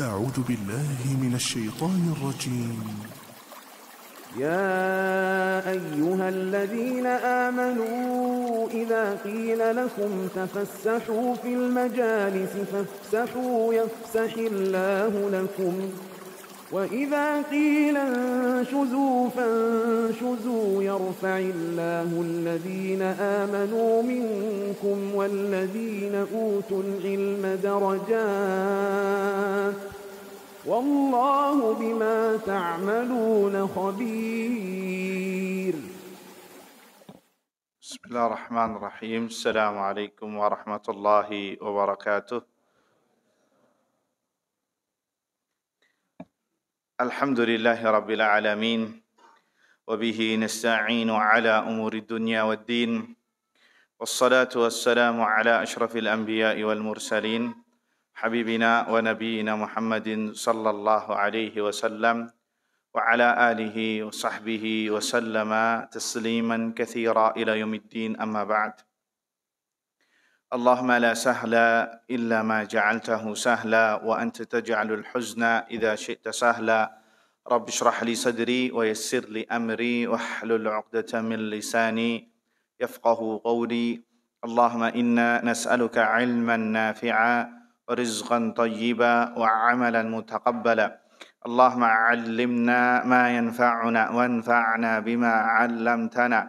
أعوذ بالله من الشيطان الرجيم. يا أيها الذين آمنوا إذا قيل لكم تفسحوا في المجالس فافسحوا يفسح الله لكم وإذا قيل انشزوا فانشزوا يرفع الله الذين آمنوا منكم والذين أوتوا العلم درجات والله بما تعملون خبير. بسم الله الرحمن الرحيم. السلام عليكم ورحمة الله وبركاته. الحمد لله رب العالمين وبه نستعين على أمور الدنيا والدين والصلاة والسلام على أشرف الأنبياء والمرسلين حبيبنا ونبينا محمد صلى الله عليه وسلم وعلى آله وصحبه وسلم تسليما كثيرا إلى يوم الدين. أما بعد. اللهم لا سهل إلا ما جعلته سهلا وأنت تجعل الحزن إذا شئت سهلا. رب اشرح لي صدري ويسر لي أمري واحلل عقدة من لساني يفقه قولي. اللهم إنا نسألك علما نافعا ورزقا طيبا وعملا متقبلا. اللهم علمنا ما ينفعنا وانفعنا بما علمتنا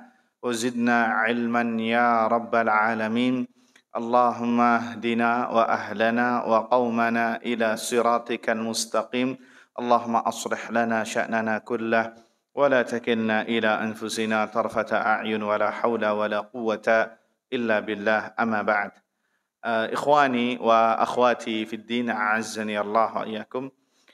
وزدنا علما يا رب العالمين. اللهم اهدنا وأهلنا وقومنا إلى صراطك المستقيم. اللهم أصلح لنا شأننا كله ولا تكلنا إلى أنفسنا طرفة أعين ولا حول ولا قوة إلا بالله. أما بعد. Ikhwani wa akhwati fid din, a'azzani Allah wa iyyakum.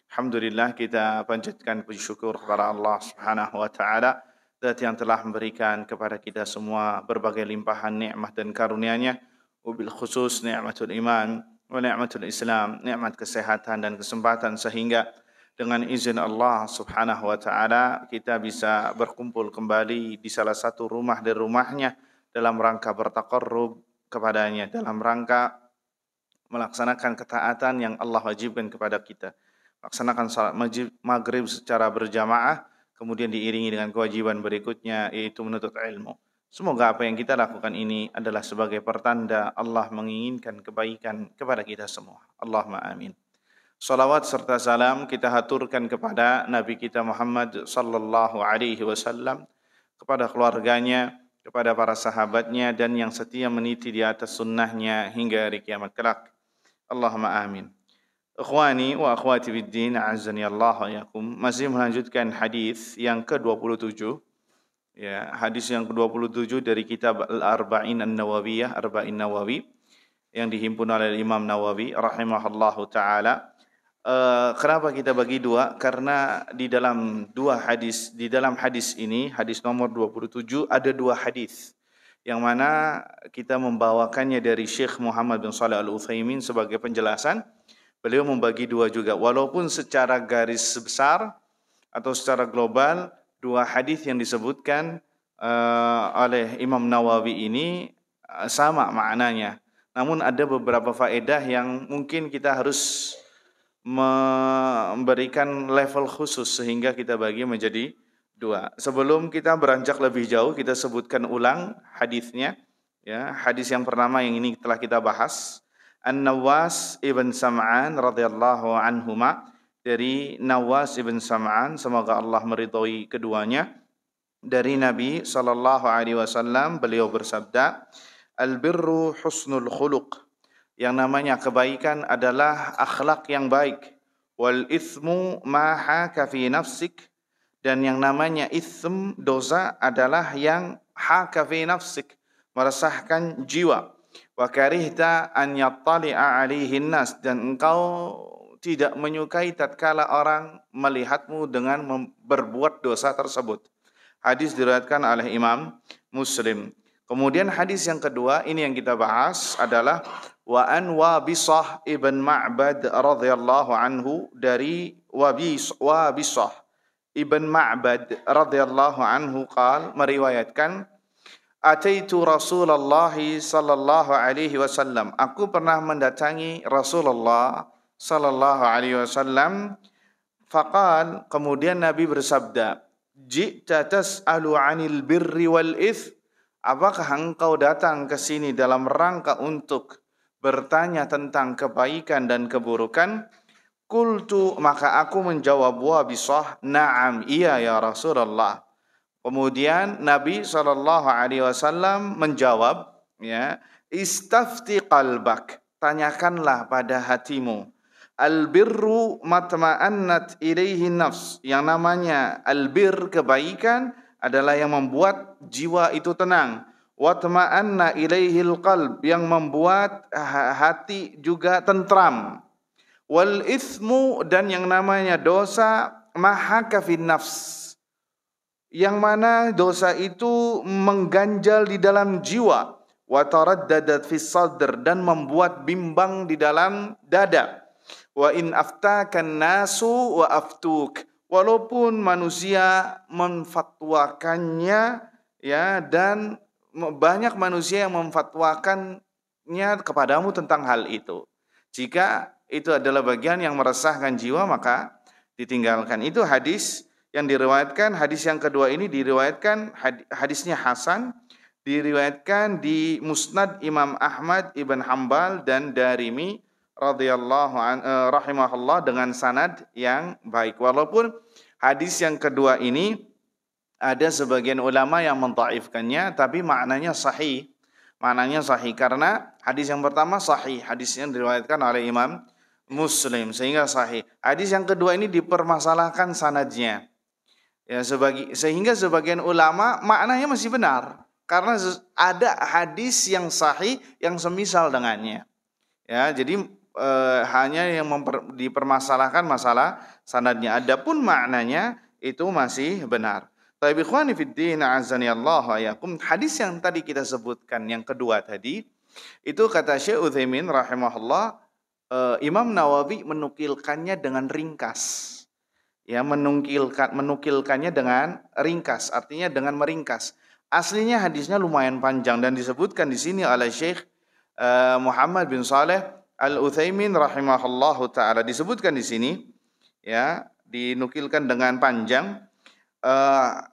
Alhamdulillah, kita panjatkan puji syukur kepada Allah Subhanahu wa taala, Zat yang telah memberikan kepada kita semua berbagai limpahan nikmat dan karunia-Nya, wabil khusus nikmatul iman wa nikmatul Islam, nikmat kesehatan dan kesempatan, sehingga dengan izin Allah Subhanahu wa taala kita bisa berkumpul kembali di salah satu rumah dari rumahnya dalam rangka bertaqarrub kepadanya, dalam rangka melaksanakan ketaatan yang Allah wajibkan kepada kita. Laksanakan salat maghrib secara berjamaah, kemudian diiringi dengan kewajiban berikutnya, yaitu menuntut ilmu. Semoga apa yang kita lakukan ini adalah sebagai pertanda Allah menginginkan kebaikan kepada kita semua. Allahumma amin. Salawat serta salam kita haturkan kepada Nabi kita Muhammad sallallahu alaihi wasallam, kepada keluarganya, kepada para sahabatnya, dan yang setia meniti di atas sunnahnya hingga hari kiamat kelak. Allahumma amin. Ikhwani wa akhwati fiddin, a'azzani Allah wa iyyakum. Masih melanjutkan hadis yang ke-27. Ya, hadis yang ke-27 dari kitab Al-Arba'in An-Nawawiyah, Arba'in Nawawi, yang dihimpun oleh Imam Nawawi rahimahullahu taala. Kenapa kita bagi dua? Karena di dalam hadis ini, hadis nomor 27, ada dua hadis yang mana kita membawakannya dari Syekh Muhammad bin Shalih Al-Utsaimin sebagai penjelasan. Beliau membagi dua juga, walaupun secara garis besar atau secara global dua hadis yang disebutkan oleh Imam Nawawi ini sama maknanya. Namun ada beberapa faedah yang mungkin kita harus memberikan level khusus sehingga kita bagi menjadi dua. Sebelum kita beranjak lebih jauh, kita sebutkan ulang hadisnya. Ya, hadis yang pertama yang ini telah kita bahas. An-Nawas ibn Sam'an radhiyallahu anhuma, dari Nawas ibn Sam'an, semoga Allah meridhai keduanya, dari Nabi sallallahu alaihi wasallam, beliau bersabda, al-birru husnul khuluq. Yang namanya kebaikan adalah akhlak yang baik. Wal ithmu ma haka fi nafsik. Dan yang namanya ithm, dosa, adalah yang haka fi nafsik, meresahkan jiwa. Wa karihta an yattali'a alaihi nas. Dan engkau tidak menyukai tatkala orang melihatmu dengan berbuat dosa tersebut. Hadis diriwayatkan oleh Imam Muslim. Kemudian hadis yang kedua, ini yang kita bahas, adalah wa an Wabisah ibn Ma'bad radhiyallahu anhu, dari Wabisah ibn Ma'bad radhiyallahu anhu meriwayatkan, Ataitu Rasulullah sallallahu alaihi wasallam. Aku pernah mendatangi Rasulullah sallallahu alaihi wasallam, faqal, kemudian Nabi bersabda, "Ji'ta tas'alu 'anil birri wal its?" Apakah engkau datang ke sini dalam rangka untuk bertanya tentang kebaikan dan keburukan? Qultu, maka aku menjawab, wa bisah, na'am, iya ya Rasulullah. Kemudian Nabi SAW menjawab, ya, istafti qalbak, tanyakanlah pada hatimu. Albirru matma'annat ilaihi nafs, yang namanya albir, kebaikan, adalah yang membuat jiwa itu tenang. Watma'anna ilaihil qalb, yang membuat hati juga tentram. Wal itsmu, dan yang namanya dosa, mahaka fin nafs, yang mana dosa itu mengganjal di dalam jiwa. Wa taraddadat fis sadr, dan membuat bimbang di dalam dada. Wa in aftakan nasu wa aftuk, walaupun manusia memfatwakannya, ya, dan banyak manusia yang memfatwakannya kepadamu tentang hal itu. Jika itu adalah bagian yang meresahkan jiwa, maka ditinggalkan. Itu hadis yang diriwayatkan. Hadis yang kedua ini diriwayatkan, hadisnya hasan, diriwayatkan di Musnad Imam Ahmad ibn Hanbal dan Darimi rahimahullah dengan sanad yang baik. Walaupun hadis yang kedua ini ada sebagian ulama yang mentaifkannya, tapi maknanya sahih. Maknanya sahih karena hadis yang pertama sahih, hadisnya diriwayatkan oleh Imam Muslim, sehingga sahih. Hadis yang kedua ini dipermasalahkan sanadnya, ya, sehingga sebagian ulama maknanya masih benar karena ada hadis yang sahih yang semisal dengannya. Ya, jadi hanya yang dipermasalahkan masalah sanadnya. Adapun maknanya itu masih benar. Tapi ikhwani fiddin, azani Allah wa yakum, hadis yang tadi kita sebutkan yang kedua tadi, itu kata Syekh Utsaimin rahimahullah, Imam Nawawi menukilkannya dengan ringkas. Ya, menukilkannya dengan ringkas, artinya dengan meringkas. Aslinya hadisnya lumayan panjang dan disebutkan di sini oleh Syekh Muhammad bin Saleh Al-Utsaimin rahimahullahu taala, disebutkan di sini, ya, dinukilkan dengan panjang.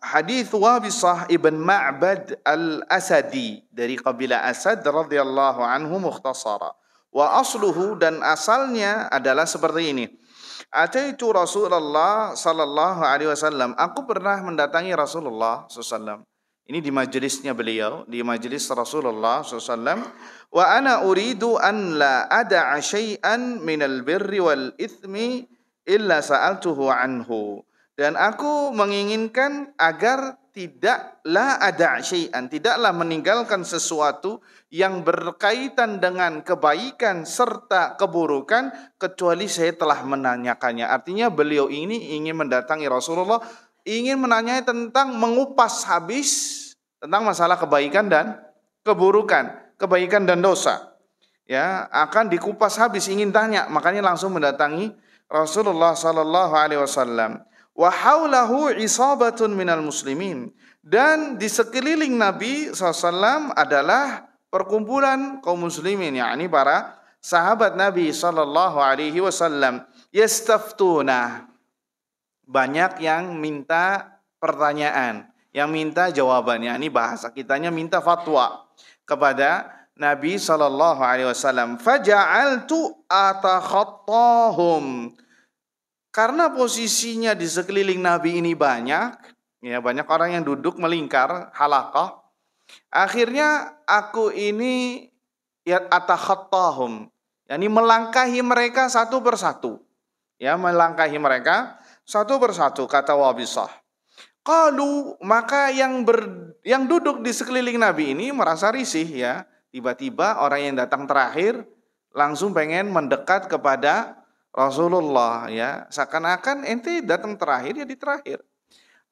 Hadis Wabisah ibn Ma'bad al-Asadi dari kabilah Asad radhiyallahu anhu mukhtasara. Wa asluhu, dan asalnya adalah seperti ini. Ataitu Rasulullah sallallahu alaihi wasallam, aku pernah mendatangi Rasulullah sallallahu alaihi wasallam. Ini di majelisnya beliau, di majelis Rasulullah SAW. Wa ana uridu an la ada'a syai'an minal birri wal ithmi illa sa'altuhu anhu. Dan aku menginginkan agar tidaklah ada syai'an, tidaklah meninggalkan sesuatu yang berkaitan dengan kebaikan serta keburukan kecuali saya telah menanyakannya. Artinya beliau ini ingin mendatangi Rasulullah, ingin menanyai tentang mengupas habis tentang masalah kebaikan dan keburukan, kebaikan dan dosa. Ya, akan dikupas habis, ingin tanya, makanya langsung mendatangi Rasulullah sallallahu alaihi wasallam. Wa haulahu isabatun minal muslimin, dan di sekeliling Nabi SAW adalah perkumpulan kaum muslimin, yakni para sahabat Nabi sallallahu alaihi wasallam. Yastaftuna, banyak yang minta pertanyaan, yang minta jawabannya. Ini bahasa kitanya minta fatwa kepada Nabi sallallahu alaihi wasallam. Faja'altu atakhattahum, karena posisinya di sekeliling Nabi ini banyak, ya, banyak orang yang duduk melingkar halaqah. Akhirnya aku ini ya atakhattahum, yakni melangkahi mereka satu persatu. Ya, melangkahi mereka satu persatu, kata Wabisah. Qalu, maka yang duduk di sekeliling Nabi ini merasa risih, ya. Tiba-tiba orang yang datang terakhir langsung pengen mendekat kepada Rasulullah, ya. Seakan-akan ente datang terakhir, ya di terakhir.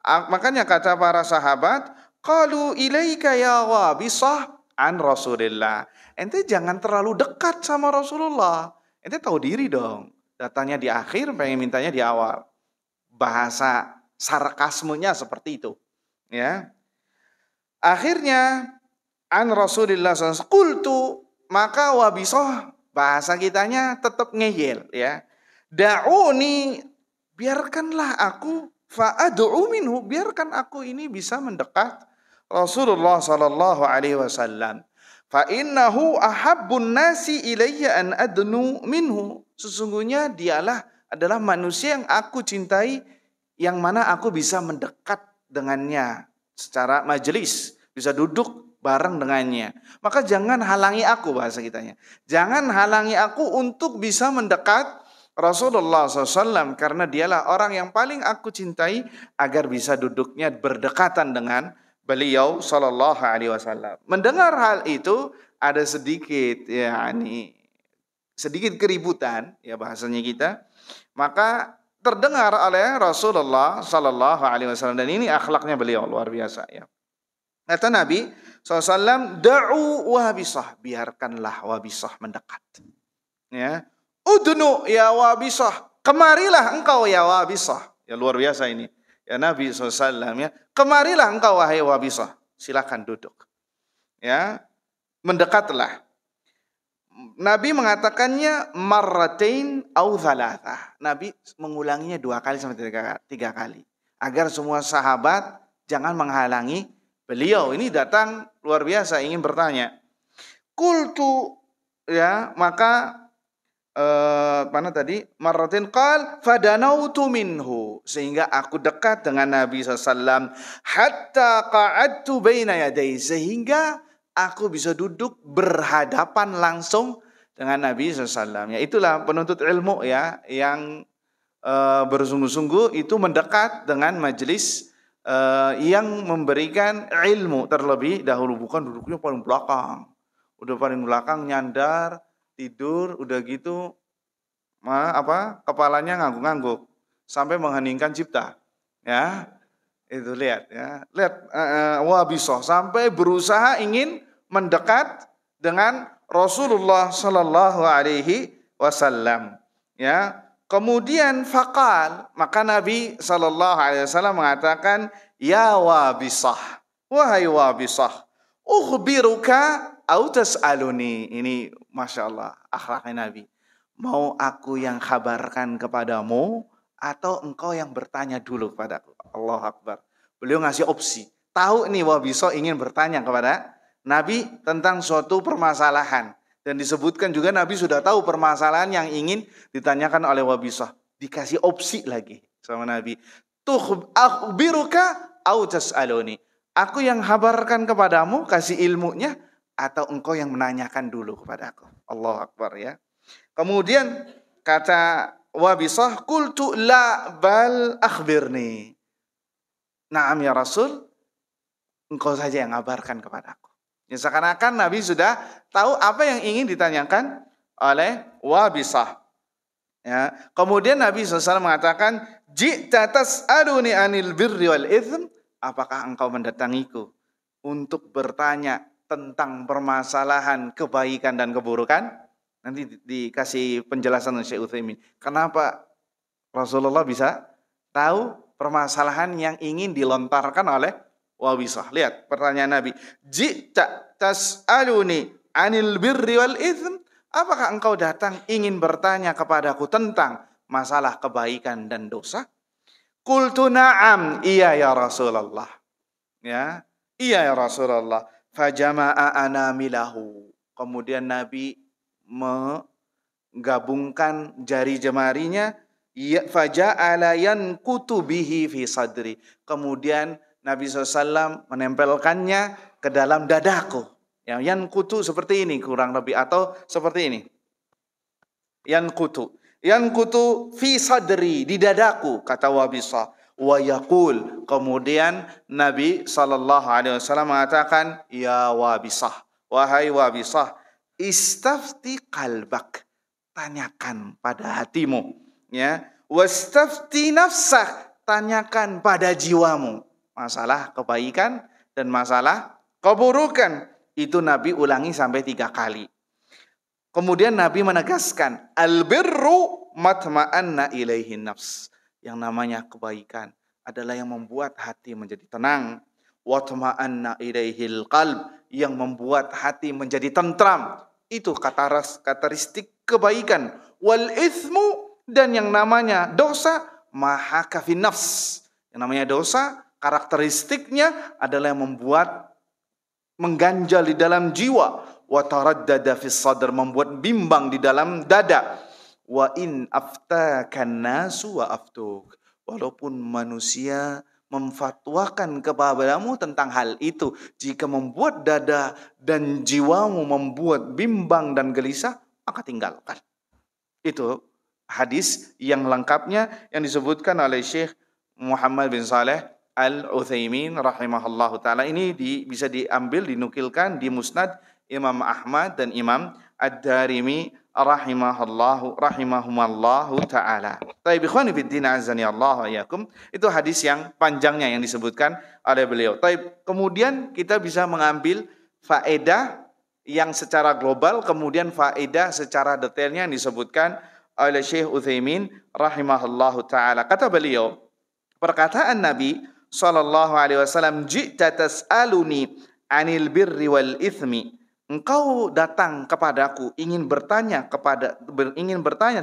Makanya kata para sahabat, qalu ilaika ya Wabisah an Rasulillah. Ente jangan terlalu dekat sama Rasulullah. Ente tahu diri dong. Datangnya di akhir, pengen mintanya di awal. Bahasa sarkasmenya seperti itu, ya. Akhirnya an Rasulillah sallallahu alaihi wasallam, qultu, maka Wabisah bahasa kitanya tetap ngeyel ya. Da'uni, biarkanlah aku, fa'ad'u minhu, biarkan aku ini bisa mendekat Rasulullah sallallahu alaihi wasallam. Fa innahu ahabbun nasi ilayya an adnu minhu. Sesungguhnya dialah adalah manusia yang aku cintai, yang mana aku bisa mendekat dengannya secara majelis, bisa duduk bareng dengannya. Maka jangan halangi aku, bahasa kitanya. Jangan halangi aku untuk bisa mendekat Rasulullah SAW, karena dialah orang yang paling aku cintai agar bisa duduknya berdekatan dengan beliau sallallahu alaihi wasallam. Mendengar hal itu ada sedikit sedikit keributan ya bahasanya kita. Maka terdengar oleh Rasulullah sallallahu alaihi wasallam, dan ini akhlaknya beliau luar biasa ya. Kata Nabi SAW, da'u Wabisah, biarkanlah Wabisah mendekat. Ya. Udnu ya Wabisah, kemarilah engkau ya Wabisah. Ya luar biasa ini. Ya Nabi SAW ya, kemarilah engkau wahai Wabisah, silakan duduk. Ya, mendekatlah. Nabi mengatakannya marratain au thalatha. Nabi mengulanginya 2 kali sampai 3 kali. Agar semua sahabat jangan menghalangi beliau. Ini datang luar biasa ingin bertanya. Qultu ya, maka mana tadi? Marratin qal fadanautu minhu, sehingga aku dekat dengan Nabi SAW, hatta qa'adtu baina yadayhi, sehingga aku bisa duduk berhadapan langsung dengan Nabi SAW. Ya, itulah penuntut ilmu ya, yang bersungguh-sungguh itu mendekat dengan majelis yang memberikan ilmu terlebih dahulu, bukan duduknya paling belakang. Udah paling belakang nyandar, tidur, udah gitu kepalanya ngangguk-ngangguk sampai mengheningkan cipta. Ya. Itu lihat ya. Lihat Wabisah sampai berusaha ingin mendekat dengan Rasulullah sallallahu alaihi wasallam. Ya. Kemudian faqal, maka Nabi sallallahu alaihi wasallam mengatakan, "Ya Wabisah, wahai Wabisah, ukhbiruka au tas'aluni." Ini Masya Allah akhlaknya Nabi. Mau aku yang kabarkan kepadamu atau engkau yang bertanya dulu kepadaku? Allahu Akbar. Beliau ngasih opsi. Tahu nih Wabisah ingin bertanya kepada Nabi tentang suatu permasalahan. Dan disebutkan juga Nabi sudah tahu permasalahan yang ingin ditanyakan oleh Wabisah. Dikasih opsi lagi sama Nabi. Akhbiruka au tas'aluni. Aku yang kabarkan kepadamu, kasih ilmunya, atau engkau yang menanyakan dulu kepadaku. Allahu Akbar ya. Kemudian kata Wabisah, qultu la bal akhbirni. Naam ya Rasul, engkau saja yang ngabarkan kepadaku. Ya, seakan-akan Nabi sudah tahu apa yang ingin ditanyakan oleh Wabisah. Ya. Kemudian Nabi SAW mengatakan, ji'ta tas'aluni anil birri wal itsm. Apakah engkau mendatangiku untuk bertanya tentang permasalahan kebaikan dan keburukan? Nanti dikasih penjelasan oleh Syekh Utsaimin. Kenapa Rasulullah bisa tahu permasalahan yang ingin dilontarkan oleh Wabisah? Lihat pertanyaan Nabi. Ji'ta tas'aluni anil birri wal itsm. Apakah engkau datang ingin bertanya kepadaku tentang masalah kebaikan dan dosa? Qultu na'am, iya ya Rasulullah. Ya, iya ya Rasulullah. Fajama'a anamilahu. Kemudian Nabi menggabungkan jari jemarinya, faja'ala yankutu bihi fi sadri. Kemudian Nabi SAW menempelkannya ke dalam dadaku. Yang yankutu seperti ini kurang lebih, atau seperti ini. Yankutu fi sadri, di dadaku, kata Wabisah. Wa yaqul, kemudian Nabi SAW mengatakan, ya Wabisah, wahai Wabisah, istafti qalbak, tanyakan pada hatimu, ya. Wastafti nafsak, tanyakan pada jiwamu. Masalah kebaikan dan masalah keburukan. Itu Nabi ulangi sampai 3 kali. Kemudian Nabi menegaskan, albirru matma'anna ilaihi nafs. Yang namanya kebaikan adalah yang membuat hati menjadi tenang. Watma'anna ilaihil qalb, yang membuat hati menjadi tentram. Itu karakteristik kebaikan. Wal ithmu, dan yang namanya dosa, mahaka fi nafs. Yang namanya dosa, karakteristiknya adalah yang membuat mengganjal di dalam jiwa. Wa taraddada fis sadr, membuat bimbang di dalam dada. Wa in aftakan nasu wa aftuk. Walaupun manusia memfatwakan kepadamu tentang hal itu, jika membuat dada dan jiwamu membuat bimbang dan gelisah, maka tinggalkan. Itu hadis yang lengkapnya yang disebutkan oleh Syekh Muhammad bin Saleh Al-Utsaimin rahimahullahu ta'ala. Ini bisa diambil, dinukilkan di Musnad Imam Ahmad dan Imam Ad-Darimi rahimahumallahu ta'ala. Taib ikhwani fiddin azani Allah wa iyakum. Itu hadis yang panjangnya yang disebutkan oleh beliau. Taib, kemudian kita bisa mengambil faedah yang secara global, kemudian faedah secara detailnya yang disebutkan oleh Syekh Utsaimin rahimahullahu ta'ala. Kata beliau, perkataan Nabi SAW, ji'ta tas'aluni anil birri wal ithmi. Engkau datang kepadaku ingin bertanya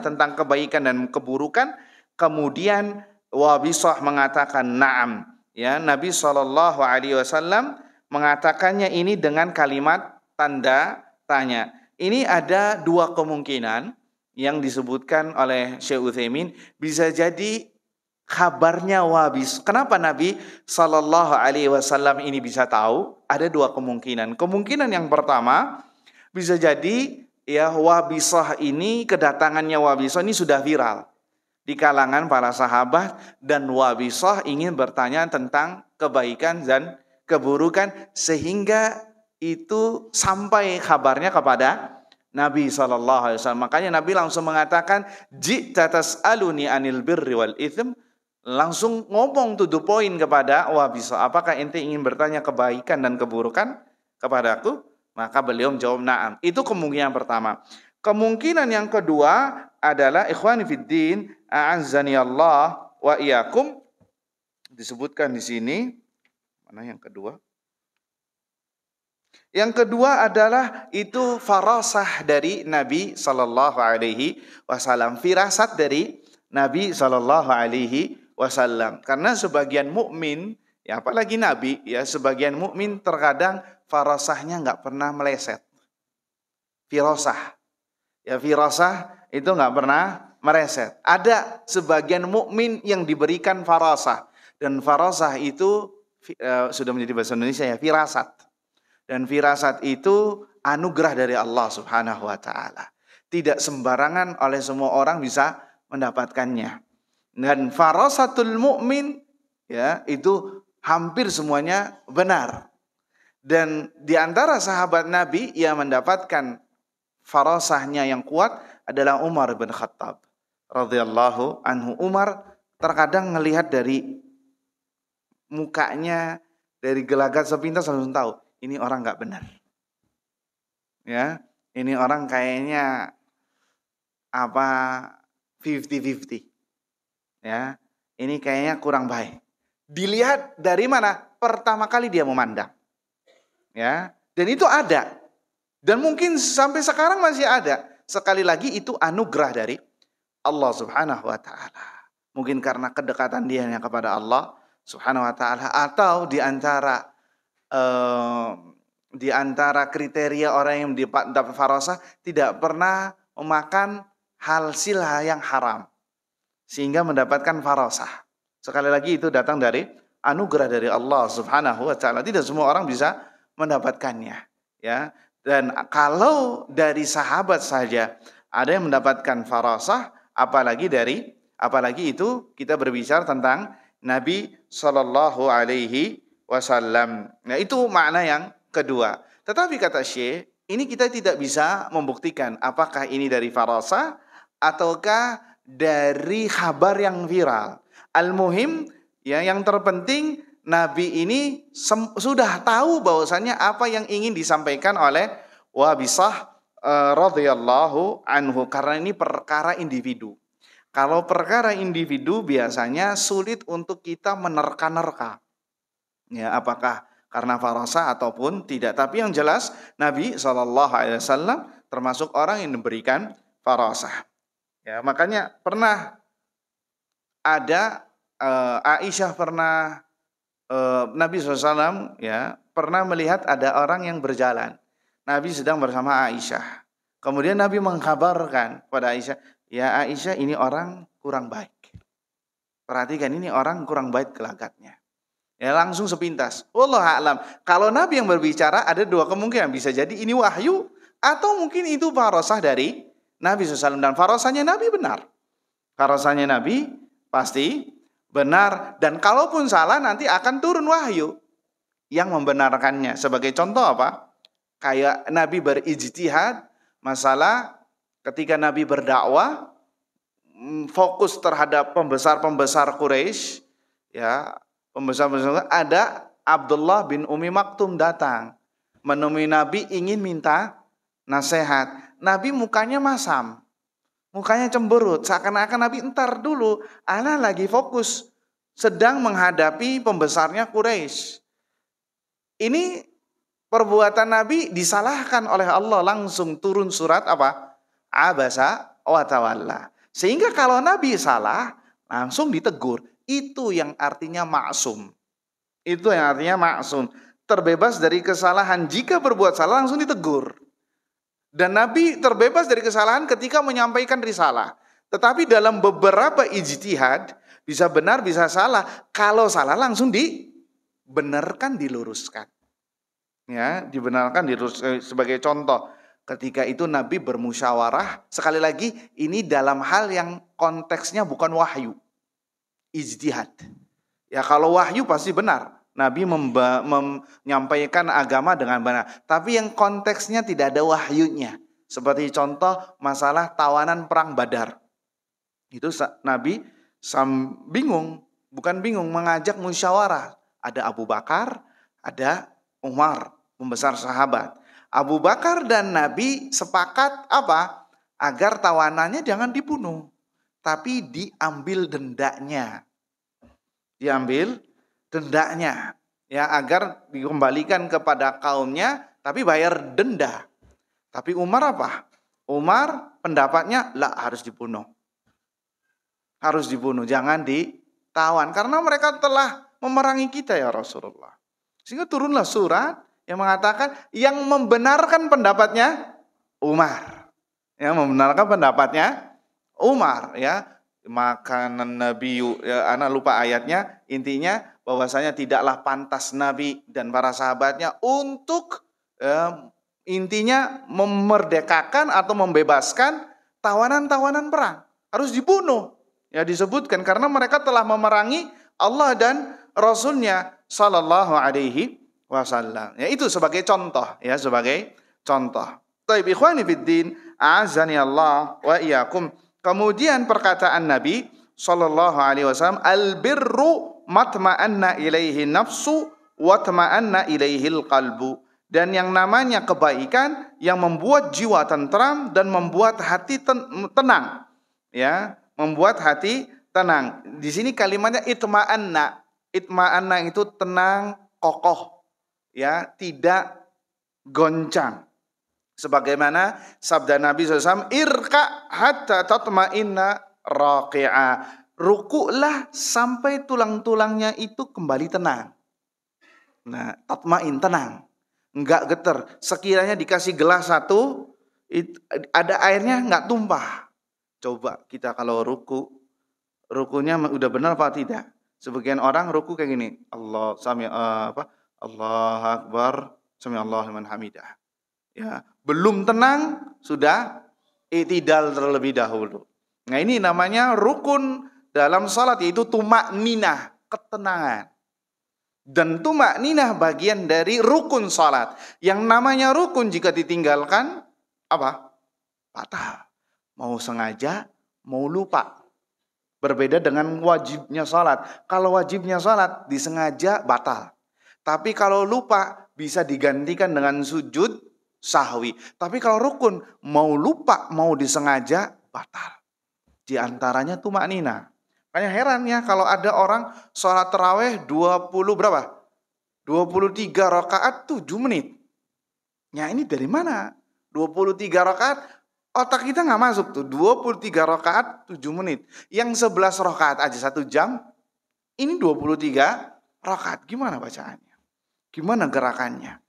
tentang kebaikan dan keburukan. Kemudian Wabisah mengatakan na'am. Ya, Nabi SAW mengatakannya ini dengan kalimat tanda tanya. Ini ada dua kemungkinan yang disebutkan oleh Syekh Utsaimin. Bisa jadi kabarnya Wabis. Kenapa Nabi SAW ini bisa tahu? Ada dua kemungkinan. Kemungkinan yang pertama, bisa jadi ya Wabisah ini, kedatangannya Wabisah ini sudah viral di kalangan para sahabat, dan Wabisah ingin bertanya tentang kebaikan dan keburukan, sehingga itu sampai kabarnya kepada Nabi SAW. Makanya Nabi langsung mengatakan, ji'ta tas'aluni anil birri wal ithm. Langsung ngomong to the point kepada Wabisah, apakah ente ingin bertanya kebaikan dan keburukan kepadaku? Maka beliau menjawab na'am. Itu kemungkinan pertama. Kemungkinan yang kedua adalah ikhwani fiddin a'azzani Allah wa iyakum. Disebutkan di sini. Mana yang kedua? Yang kedua adalah itu farasah dari Nabi sallallahu alaihi wasallam, firasat dari Nabi sallallahu alaihi wasallam. Karena sebagian mukmin, ya apalagi Nabi, ya sebagian mukmin terkadang farasahnya nggak pernah meleset. Firasah, ya firasah itu nggak pernah meleset. Ada sebagian mukmin yang diberikan farasah, dan farasah itu sudah menjadi bahasa Indonesia ya, firasat. Dan firasat itu anugerah dari Allah Subhanahu wa taala. Tidak sembarangan oleh semua orang bisa mendapatkannya. Dan farasatul mukmin ya itu hampir semuanya benar. Dan di antara sahabat Nabi yang mendapatkan farasahnya yang kuat adalah Umar bin Khattab radhiyallahu anhu. Umar terkadang melihat dari mukanya, dari gelagat sepintas langsung tahu ini orang nggak benar. Ya, ini orang kayaknya 50-50. Ya, ini kayaknya kurang baik. Dilihat dari mana? Pertama kali dia memandang. Ya, dan itu ada. Dan mungkin sampai sekarang masih ada. Sekali lagi itu anugerah dari Allah Subhanahu wa taala. Mungkin karena kedekatan dia kepada Allah Subhanahu wa taala, atau di antara kriteria orang yang dapat farasah tidak pernah memakan hasil yang haram sehingga mendapatkan farasah. Sekali lagi itu datang dari anugerah dari Allah Subhanahu wa taala. Tidak semua orang bisa mendapatkannya, ya. Dan kalau dari sahabat saja ada yang mendapatkan farasah, apalagi itu kita berbicara tentang Nabi sallallahu alaihi wasallam. Nah, itu makna yang kedua. Tetapi kata Syekh, ini kita tidak bisa membuktikan apakah ini dari farasah ataukah dari kabar yang viral. Al-muhim, ya, yang terpenting Nabi ini sudah tahu bahwasannya apa yang ingin disampaikan oleh Wabisah radhiyallahu anhu, karena ini perkara individu. Kalau perkara individu biasanya sulit untuk kita menerka-nerka. Ya, apakah karena farasah ataupun tidak. Tapi yang jelas Nabi SAW termasuk orang yang diberikan farasah. Ya, makanya pernah ada Aisyah pernah Nabi SAW ya pernah melihat ada orang yang berjalan. Nabi sedang bersama Aisyah. Kemudian Nabi mengkabarkan pada Aisyah, ya Aisyah, ini orang kurang baik. Perhatikan, ini orang kurang baik gelagatnya. Ya langsung sepintas. Wallahu a'lam. Kalau Nabi yang berbicara ada dua kemungkinan, bisa jadi ini wahyu atau mungkin itu farasah dari Nabi SAW, dan farasahnya Nabi benar. Farasahnya Nabi pasti benar, dan kalaupun salah nanti akan turun wahyu yang membenarkannya. Sebagai contoh apa? Kayak Nabi berijtihad masalah ketika Nabi berdakwah fokus terhadap pembesar-pembesar Quraisy, ya, pembesar-pembesar, ada Abdullah bin Umi Maktum datang menemui Nabi ingin minta nasihat. Nabi mukanya masam, mukanya cemberut, seakan-akan Nabi entar dulu, ana lagi fokus sedang menghadapi pembesarnya Quraisy. Ini perbuatan Nabi disalahkan oleh Allah, langsung turun surat apa? Abasa wa tawalla. Sehingga kalau Nabi salah, langsung ditegur. Itu yang artinya maksum. Itu yang artinya maksum. Terbebas dari kesalahan. Jika berbuat salah langsung ditegur. Dan Nabi terbebas dari kesalahan ketika menyampaikan risalah. Tetapi dalam beberapa ijtihad, bisa benar bisa salah. Kalau salah langsung dibenarkan, diluruskan. Ya, dibenarkan, diluruskan. Sebagai contoh, ketika itu Nabi bermusyawarah, sekali lagi ini dalam hal yang konteksnya bukan wahyu, ijtihad. Ya kalau wahyu pasti benar, Nabi menyampaikan agama dengan benar. Tapi yang konteksnya tidak ada wahyunya, seperti contoh masalah tawanan perang Badar. Itu Nabi bingung, bukan bingung, mengajak musyawarah. Ada Abu Bakar, ada Umar, pembesar sahabat. Abu Bakar dan Nabi sepakat apa? Agar tawanannya jangan dibunuh, tapi diambil dendanya. Diambil dendanya, ya, agar dikembalikan kepada kaumnya, tapi bayar denda. Tapi Umar apa? Umar pendapatnya, harus dibunuh. Harus dibunuh, jangan ditawan. Karena mereka telah memerangi kita ya Rasulullah. Sehingga turunlah surat yang mengatakan, yang membenarkan pendapatnya Umar. Yang membenarkan pendapatnya Umar, ya. Makanan Nabi, ya, anak lupa ayatnya, intinya bahwasanya tidaklah pantas Nabi dan para sahabatnya untuk intinya memerdekakan atau membebaskan tawanan-tawanan perang. Harus dibunuh. Ya, disebutkan karena mereka telah memerangi Allah dan Rasulnya sallallahu alaihi wasallam. Ya, itu sebagai contoh, ya, sebagai contoh. Taib ikhwani fiddin, a'azani Allah wa iyyakum. Kemudian perkataan Nabi sallallahu alaihi wasallam, al-birru matma'anna ilaihi nafsu wa tama'anna ilaihil qalbu. Dan yang namanya kebaikan yang membuat jiwa tentram dan membuat hati tenang. Ya, membuat hati tenang. Di sini kalimatnya itma'anna. Itma'anna itu tenang, kokoh. Ya, tidak goncang. Sebagaimana sabda Nabi SAW, irka hatta tatma'inna raqi'a. Rukuklah sampai tulang-tulangnya itu kembali tenang. Nah, tatma'in, tenang. Enggak getar. Sekiranya dikasih gelas satu, ada airnya enggak tumpah. Coba kita kalau rukunya udah benar apa tidak? Sebagian orang ruku kayak gini. Allah Akbar, sami Allahu liman hamidah. Ya, belum tenang sudah i'tidal terlebih dahulu. Nah, ini namanya rukun dalam salat, yaitu tumakninah, ketenangan. Dan tumakninah bagian dari rukun salat. Yang namanya rukun jika ditinggalkan apa? Batal. Mau sengaja, mau lupa. Berbeda dengan wajibnya salat. Kalau wajibnya salat disengaja batal. Tapi kalau lupa bisa digantikan dengan sujud sahwi. Tapi kalau rukun mau lupa mau disengaja batal. Di antaranya tumakninah. Makanya heran ya kalau ada orang sholat tarawih 20 berapa? 23 rakaat 7 menit. Ya ini dari mana? 23 rakaat, otak kita nggak masuk tuh. 23 rakaat 7 menit. Yang 11 rakaat aja 1 jam. Ini 23 rakaat. Gimana bacaannya? Gimana gerakannya?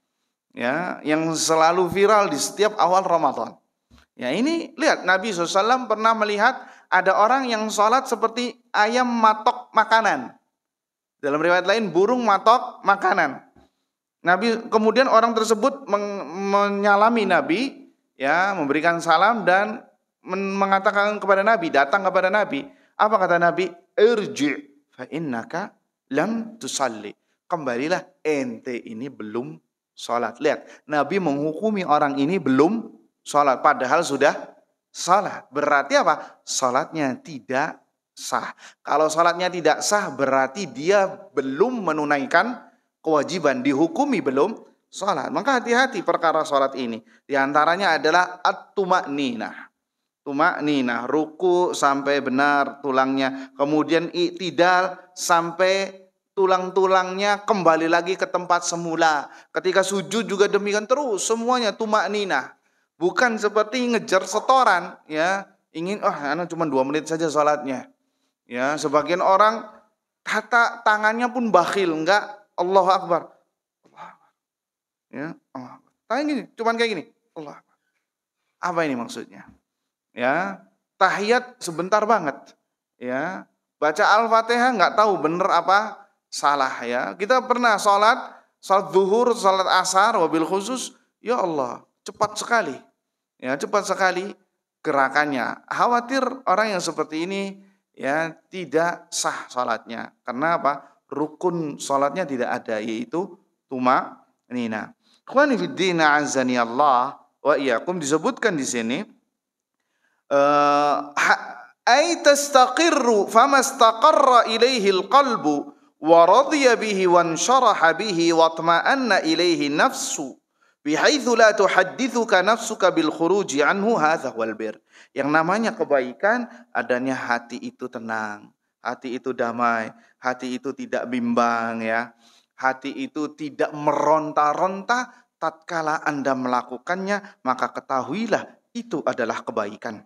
Ya, yang selalu viral di setiap awal Ramadan. Ya, ini lihat Nabi SAW pernah melihat ada orang yang sholat seperti ayam matok makanan. Dalam riwayat lain burung matok makanan. Nabi kemudian orang tersebut menyalami Nabi, ya, memberikan salam dan mengatakan kepada Nabi, datang kepada Nabi. Apa kata Nabi? Irji' fa innaka lam tusalli. Kembalilah, ente ini belum salat. Lihat, Nabi menghukumi orang ini belum salat padahal sudah salat. Berarti apa? Salatnya tidak sah. Kalau salatnya tidak sah berarti dia belum menunaikan kewajiban, dihukumi belum salat. Maka hati-hati perkara salat ini. Di antaranya adalah at-tuma'ninah. Tuma'ninah, ruku sampai benar tulangnya, kemudian i'tidal sampai tulang-tulangnya kembali lagi ke tempat semula. Ketika sujud juga demikian terus, semuanya tuma'ninah. Bukan seperti ngejar setoran, ya. Ingin anak cuma 2 menit saja salatnya. Ya, sebagian orang tangannya pun bakhil, enggak Allahu Akbar. Allah Akbar. Ya, Allah Akbar. Tanya gini, cuman kayak gini. Allah Akbar. Apa ini maksudnya? Ya, tahiyat sebentar banget. Ya, baca Al-Fatihah enggak tahu bener apa salah, ya. Kita pernah salat zuhur, salat asar, wabil khusus, ya Allah, cepat sekali. Ya, cepat sekali gerakannya. Khawatir orang yang seperti ini ya tidak sah salatnya. Karena apa? Rukun salatnya tidak ada, yaitu tuma'ninah. Ikhwani fid din, a'azzani Allah wa iyyakum, disebutkan di sini ay tastaqirru famastaqarra ilaihi alqalbu wa radiya bihi wa ansharaha bihi wa atma'anna ilaihi nafsu bihaitsu la tuhaddithuka nafsuka bil khuruji anhu, hadza wal bir. Yang namanya kebaikan adanya hati itu tenang, hati itu damai, hati itu tidak bimbang, ya. Hati itu tidak meronta-ronta tatkala Anda melakukannya, maka ketahuilah itu adalah kebaikan.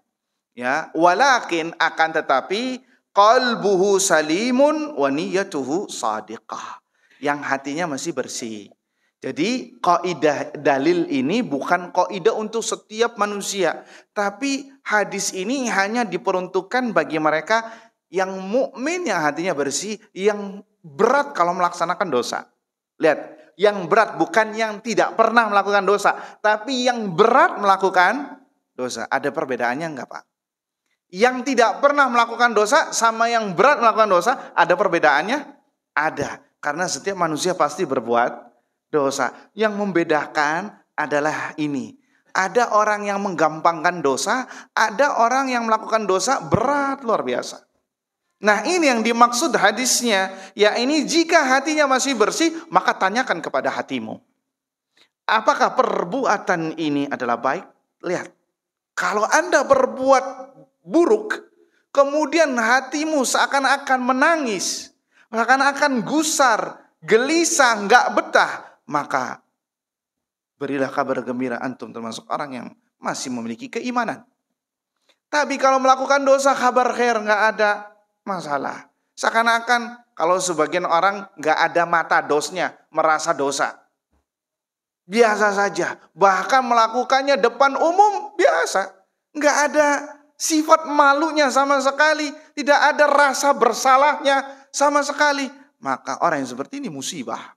Ya, walakin akan tetapi qalbuhu salimun wa niyyatuhu shadiqah. Yang hatinya masih bersih. Jadi kaidah dalil ini bukan kaidah untuk setiap manusia, tapi hadis ini hanya diperuntukkan bagi mereka yang mukmin, yang hatinya bersih, yang berat kalau melaksanakan dosa. Lihat, yang berat bukan yang tidak pernah melakukan dosa, tapi yang berat melakukan dosa. Ada perbedaannya enggak, Pak? Yang tidak pernah melakukan dosa sama yang berat melakukan dosa, ada perbedaannya? Ada, karena setiap manusia pasti berbuat dosa. Yang membedakan adalah ini. Ada orang yang menggampangkan dosa, ada orang yang melakukan dosa berat luar biasa. Nah, ini yang dimaksud hadisnya. Ya, ini jika hatinya masih bersih, maka tanyakan kepada hatimu. Apakah perbuatan ini adalah baik? Lihat. Kalau Anda berbuat buruk, kemudian hatimu seakan-akan menangis, seakan-akan gusar, gelisah, enggak betah, maka berilah kabar gembira, antum termasuk orang yang masih memiliki keimanan. Tapi kalau melakukan dosa, kabar khair, enggak ada masalah. Seakan-akan kalau sebagian orang enggak ada mata dosnya, merasa dosa. Biasa saja, bahkan melakukannya depan umum biasa. Enggak ada sifat malunya sama sekali, tidak ada rasa bersalahnya sama sekali. Maka orang yang seperti ini musibah.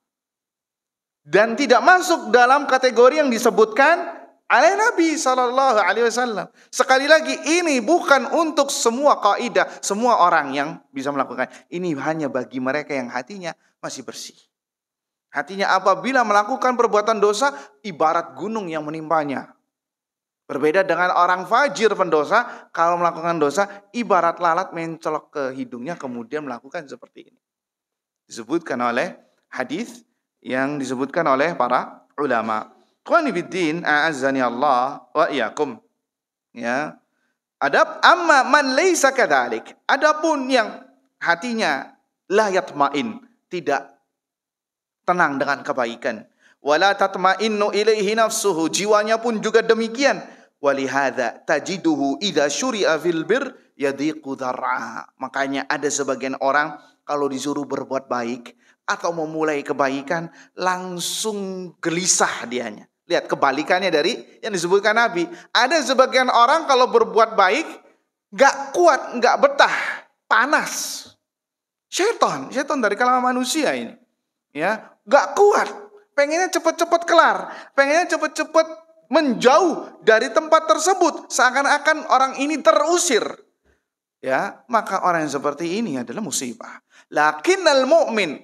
Dan tidak masuk dalam kategori yang disebutkan oleh Nabi SAW. Sekali lagi, ini bukan untuk semua kaidah, semua orang yang bisa melakukan. Ini hanya bagi mereka yang hatinya masih bersih. Hatinya apabila melakukan perbuatan dosa, ibarat gunung yang menimpanya. Berbeda dengan orang fajir pendosa, kalau melakukan dosa, ibarat lalat mencolok ke hidungnya kemudian melakukan seperti ini. Disebutkan oleh hadis yang disebutkan oleh para ulama. Ikhwani fiddin, a'azzani Allah wa iyyakum. Ya. Amma man laisa kadzalik. Adapun yang hatinya la yatmain, tidak tenang dengan kebaikan. Wala tatma'innu ilaihi nafsuhu, jiwanya pun juga demikian. Walihada tajiduhu idza syuri'a fil bir yadiqu dhar'a. Makanya ada sebagian orang kalau disuruh berbuat baik atau memulai kebaikan langsung gelisah dianya. Lihat kebalikannya dari yang disebutkan Nabi. Ada sebagian orang kalau berbuat baik gak kuat, gak betah, panas. Syaitan dari kalangan manusia ini. Ya, gak kuat. Pengennya cepet-cepet kelar. Pengennya cepet-cepet menjauh dari tempat tersebut. Seakan-akan orang ini terusir. Ya, maka orang yang seperti ini adalah musibah. Lakinnal mu'min,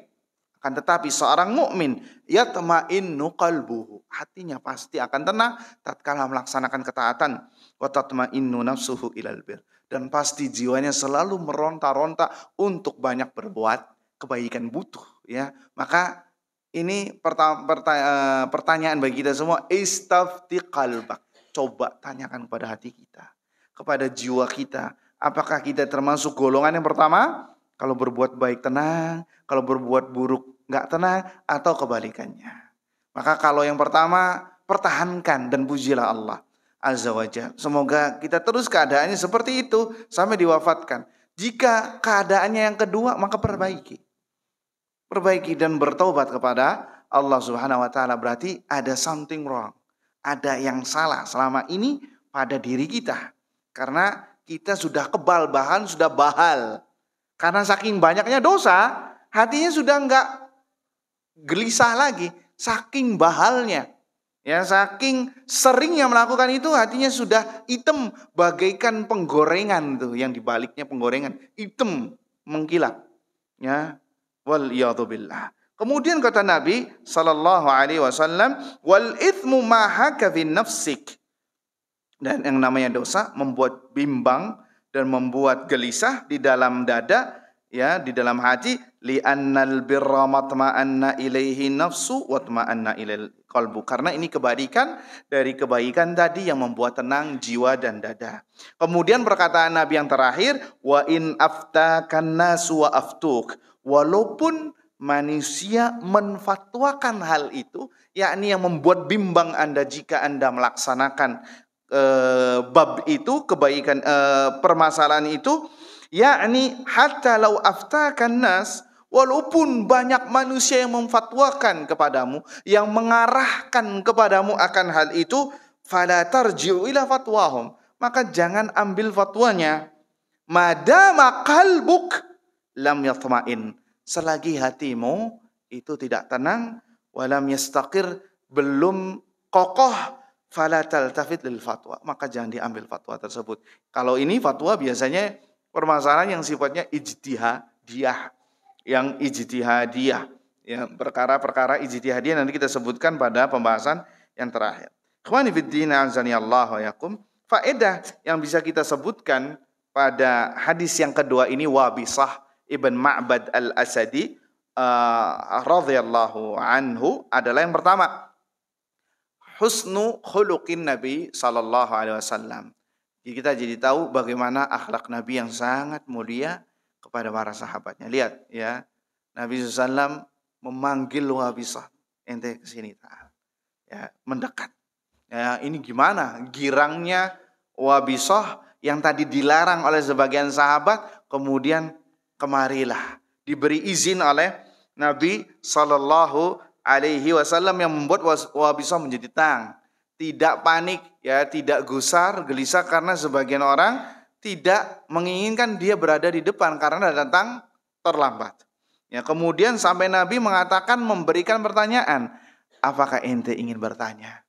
akan tetapi seorang mukmin yatma'innu qalbuhu, hatinya pasti akan tenang tatkala melaksanakan ketaatan, wa tatma'innu nafsuhu ilal bir, dan pasti jiwanya selalu meronta-ronta untuk banyak berbuat kebaikan, butuh, ya. Maka ini pertanyaan bagi kita semua, istafti qalbak, coba tanyakan kepada hati kita, kepada jiwa kita, apakah kita termasuk golongan yang pertama, kalau berbuat baik tenang, kalau berbuat buruk nggak tenang, atau kebalikannya. Maka kalau yang pertama, pertahankan dan pujilah Allah Azza wa Jalla. Semoga kita terus keadaannya seperti itu sampai diwafatkan. Jika keadaannya yang kedua, maka perbaiki dan bertaubat kepada Allah Subhanahu wa Ta'ala. Berarti ada something wrong, ada yang salah selama ini pada diri kita, karena kita sudah kebal bahan, sudah bahal. Karena saking banyaknya dosa, hatinya sudah enggak gelisah lagi, saking bahalnya. Ya, saking seringnya melakukan itu, hatinya sudah hitam bagaikan penggorengan tuh, yang dibaliknya penggorengan, hitam mengkilap. Ya, wal iyadzubillah. Kemudian kata Nabi sallallahu alaihi wasallam, wal itsmu ma haka fi nafsik. Dan yang namanya dosa membuat bimbang dan membuat gelisah di dalam dada, ya, di dalam hati. Li'annal birra matma'anna ilaihi nafsu wa tma'anna ilail qalbu. Karena ini kebalikan dari kebaikan tadi yang membuat tenang jiwa dan dada. Kemudian perkataan Nabi yang terakhir, wa in aftakan nasu wa aftuk. Walaupun manusia menfatwakan hal itu, yakni yang membuat bimbang Anda jika Anda melaksanakan bab itu, kebaikan, permasalahan itu, yakni hatta law aftakan nas, walaupun banyak manusia yang memfatwakan kepadamu, yang mengarahkan kepadamu akan hal itu, fala tarji'u ila fatwahum, maka jangan ambil fatwanya. Madama qalbuk lam yatma'in, selagi hatimu itu tidak tenang, walam yastaqir, belum kokoh, fala taltafit lil fatwa, maka jangan diambil fatwa tersebut. Kalau ini fatwa biasanya permasalahan yang sifatnya ijtihadiyah, ya, perkara-perkara ijtihadiyah nanti kita sebutkan pada pembahasan yang terakhir. Ikhwani fiddin azani Allah wa yakum. Faedah yang bisa kita sebutkan pada hadis yang kedua ini, Wabisah ibn Ma'bad al-Asadi radhiyallahu anhu, adalah yang pertama, husnu khuluqin Nabi sallallahu alaihi wasallam. Jadi kita jadi tahu bagaimana akhlak Nabi yang sangat mulia kepada para sahabatnya. Lihat, ya, Nabi SAW memanggil Wabisah, ente kesini, ya, mendekat. Ya, ini gimana girangnya Wabisah yang tadi dilarang oleh sebagian sahabat, kemudian kemarilah, diberi izin oleh Nabi sallallahu alaihi wasallam, yang membuat Wabisah menjadi tenang, tidak panik, ya, tidak gusar, gelisah, karena sebagian orang tidak menginginkan dia berada di depan karena datang terlambat. Ya, kemudian sampai Nabi mengatakan, memberikan pertanyaan, apakah ente ingin bertanya?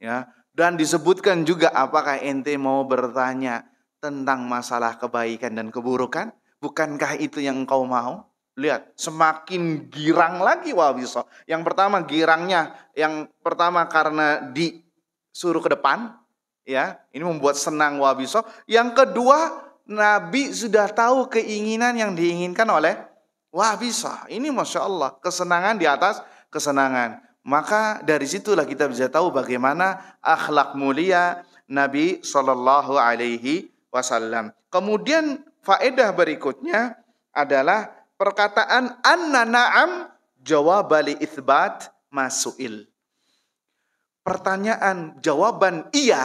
Ya, dan disebutkan juga, apakah ente mau bertanya tentang masalah kebaikan dan keburukan? Bukankah itu yang engkau mau? Lihat, semakin girang lagi Wabisah. Yang pertama girangnya, yang pertama karena disuruh ke depan, ya, ini membuat senang Wabisah. Yang kedua, Nabi sudah tahu keinginan yang diinginkan oleh Wabisah. Ini Masya Allah, kesenangan di atas kesenangan. Maka dari situlah kita bisa tahu bagaimana akhlak mulia Nabi Sallallahu Alaihi Wasallam. Kemudian faedah berikutnya adalah perkataan anna na'am jawab li itsbat masuil. pertanyaan jawaban iya,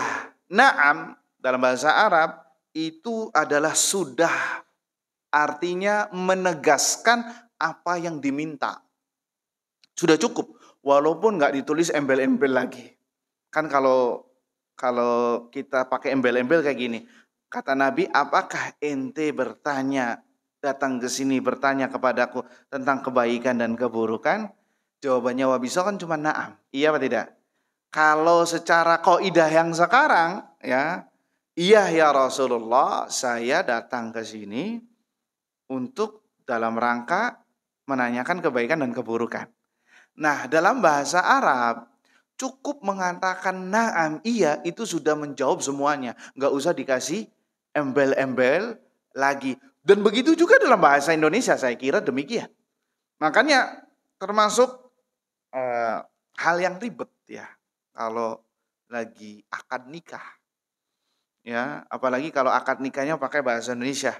na'am dalam bahasa Arab itu adalah sudah, artinya menegaskan apa yang diminta. Sudah cukup, walaupun nggak ditulis embel-embel lagi. Kan kalau kita pakai embel-embel kayak gini, kata Nabi, apakah ente datang ke sini bertanya kepadaku tentang kebaikan dan keburukan? Jawabannya Wabiso kan cuma na'am, iya apa tidak? Kalau secara kaidah yang sekarang, ya, iya ya Rasulullah, saya datang ke sini untuk dalam rangka menanyakan kebaikan dan keburukan. Nah, dalam bahasa Arab, cukup mengatakan na'am, iya, itu sudah menjawab semuanya. Nggak usah dikasih embel-embel lagi. Dan begitu juga dalam bahasa Indonesia, saya kira demikian. Makanya termasuk hal yang ribet ya, kalau lagi akad nikah. Ya, apalagi kalau akad nikahnya pakai bahasa Indonesia.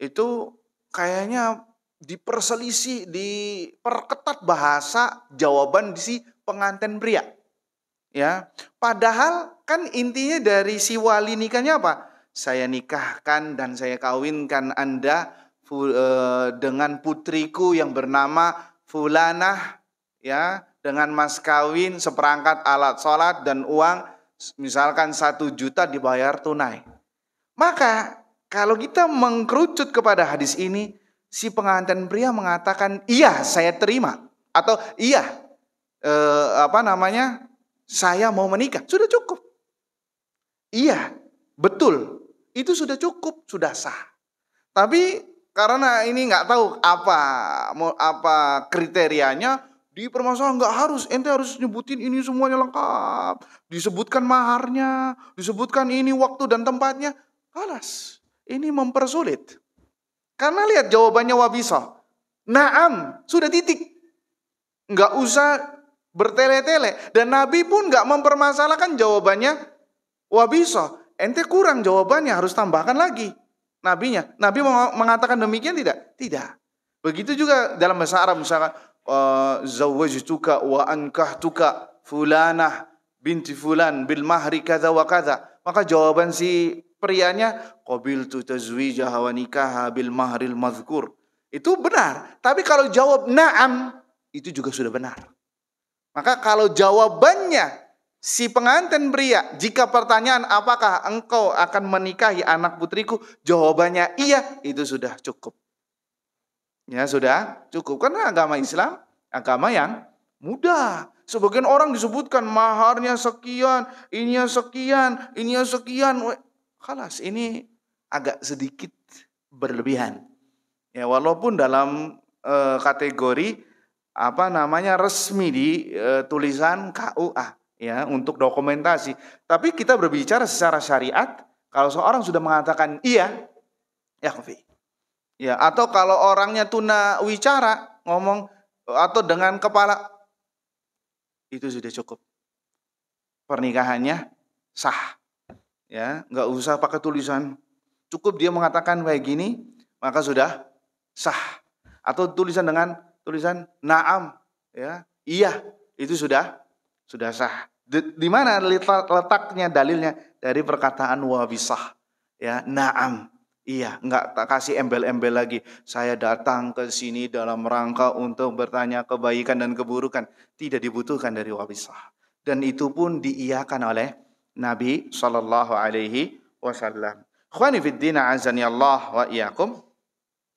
Itu kayaknya diperketat bahasa jawaban di si pengantin pria. Ya, padahal kan intinya dari si wali nikahnya apa? Saya nikahkan dan saya kawinkan Anda dengan putriku yang bernama Fulanah, ya, dengan mas kawin seperangkat alat sholat dan uang misalkan 1 juta dibayar tunai. Maka kalau kita mengkerucut kepada hadis ini, si pengantin pria mengatakan iya saya terima, atau iya saya mau menikah, sudah cukup. Iya, betul. Itu sudah cukup, sudah sah. Tapi karena ini nggak tahu apa kriterianya, dipermasalahkan, nggak harus, ente harus nyebutin ini semuanya lengkap. Disebutkan maharnya, disebutkan ini waktu dan tempatnya. Alas, ini mempersulit. Karena lihat jawabannya Wabiso. Naam, sudah titik. Nggak usah bertele-tele. Dan Nabi pun nggak mempermasalahkan jawabannya Wabiso. Ente kurang jawabannya, harus tambahkan lagi. Nabi mengatakan demikian tidak? Tidak. Begitu juga dalam bahasa Arab, misalkan zawwajtuka wa ankahtuka fulanah binti fulan bil mahri kadza wa kadza. Maka jawaban si prianya, qabiltu tazwijaha wa nikaha bil mahril mazkur. Itu benar. Tapi kalau jawab na'am, itu juga sudah benar. Maka kalau jawabannya si pengantin pria, jika pertanyaan apakah engkau akan menikahi anak putriku, jawabannya iya, itu sudah cukup. Ya, sudah cukup. Karena agama Islam, agama yang mudah. Sebagian orang disebutkan maharnya sekian, ininya sekian, ininya sekian. Khalas, ini agak sedikit berlebihan. Ya, walaupun dalam kategori resmi di tulisan KUA. Ya, untuk dokumentasi. Tapi kita berbicara secara syariat, kalau seorang sudah mengatakan iya, ya kafi. Ya, atau kalau orangnya tuna wicara, ngomong atau dengan kepala, itu sudah cukup. Pernikahannya sah. Ya, nggak usah pakai tulisan. Cukup dia mengatakan kayak gini, maka sudah sah. Atau tulisan dengan tulisan na'am, ya, iya, itu sudah sah. Di mana letaknya dalilnya? Dari perkataan Wabisah. Ya, na'am. Iya, enggak tak kasih embel-embel lagi. Saya datang ke sini dalam rangka untuk bertanya kebaikan dan keburukan. Tidak dibutuhkan dari Wabisah. Dan itu pun diiyakan oleh Nabi sallallahu alaihi wasallam. Ikhwani fid din, azani Allah wa iyyakum.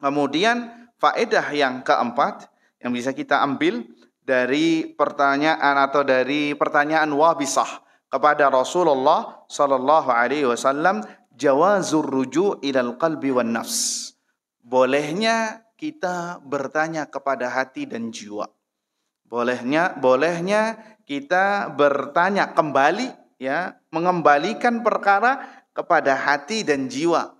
Kemudian faedah yang keempat yang bisa kita ambil dari pertanyaan Wabisah kepada Rasulullah sallallahu alaihi wasallam, jawazur ruju' ilal qalbi wan nafs. Bolehnya kita bertanya kepada hati dan jiwa. Bolehnya kita bertanya kembali, ya, mengembalikan perkara kepada hati dan jiwa.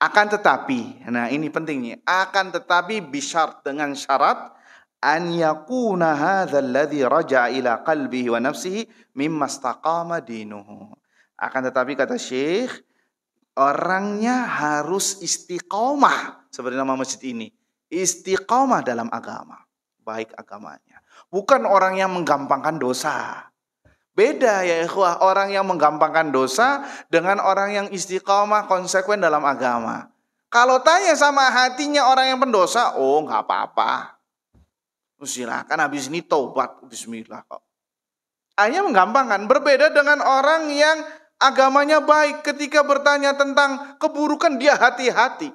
Akan tetapi, nah ini pentingnya, akan tetapi bisyart, dengan syarat an yakuna hadzal ladzi raja'a ila qalbihi wa nafsihi mimma istaqama dinuhu. Akan tetapi kata Syekh, orangnya harus istiqomah seperti nama masjid ini. Istiqomah dalam agama, baik agamanya. Bukan orang yang menggampangkan dosa. Beda ya ikhwah, orang yang menggampangkan dosa dengan orang yang istiqomah konsekuen dalam agama. Kalau tanya sama hatinya orang yang pendosa, oh nggak apa-apa. Silakan habis ini taubat, bismillah kok. Hanya menggampangkan, berbeda dengan orang yang agamanya baik, ketika bertanya tentang keburukan dia hati-hati.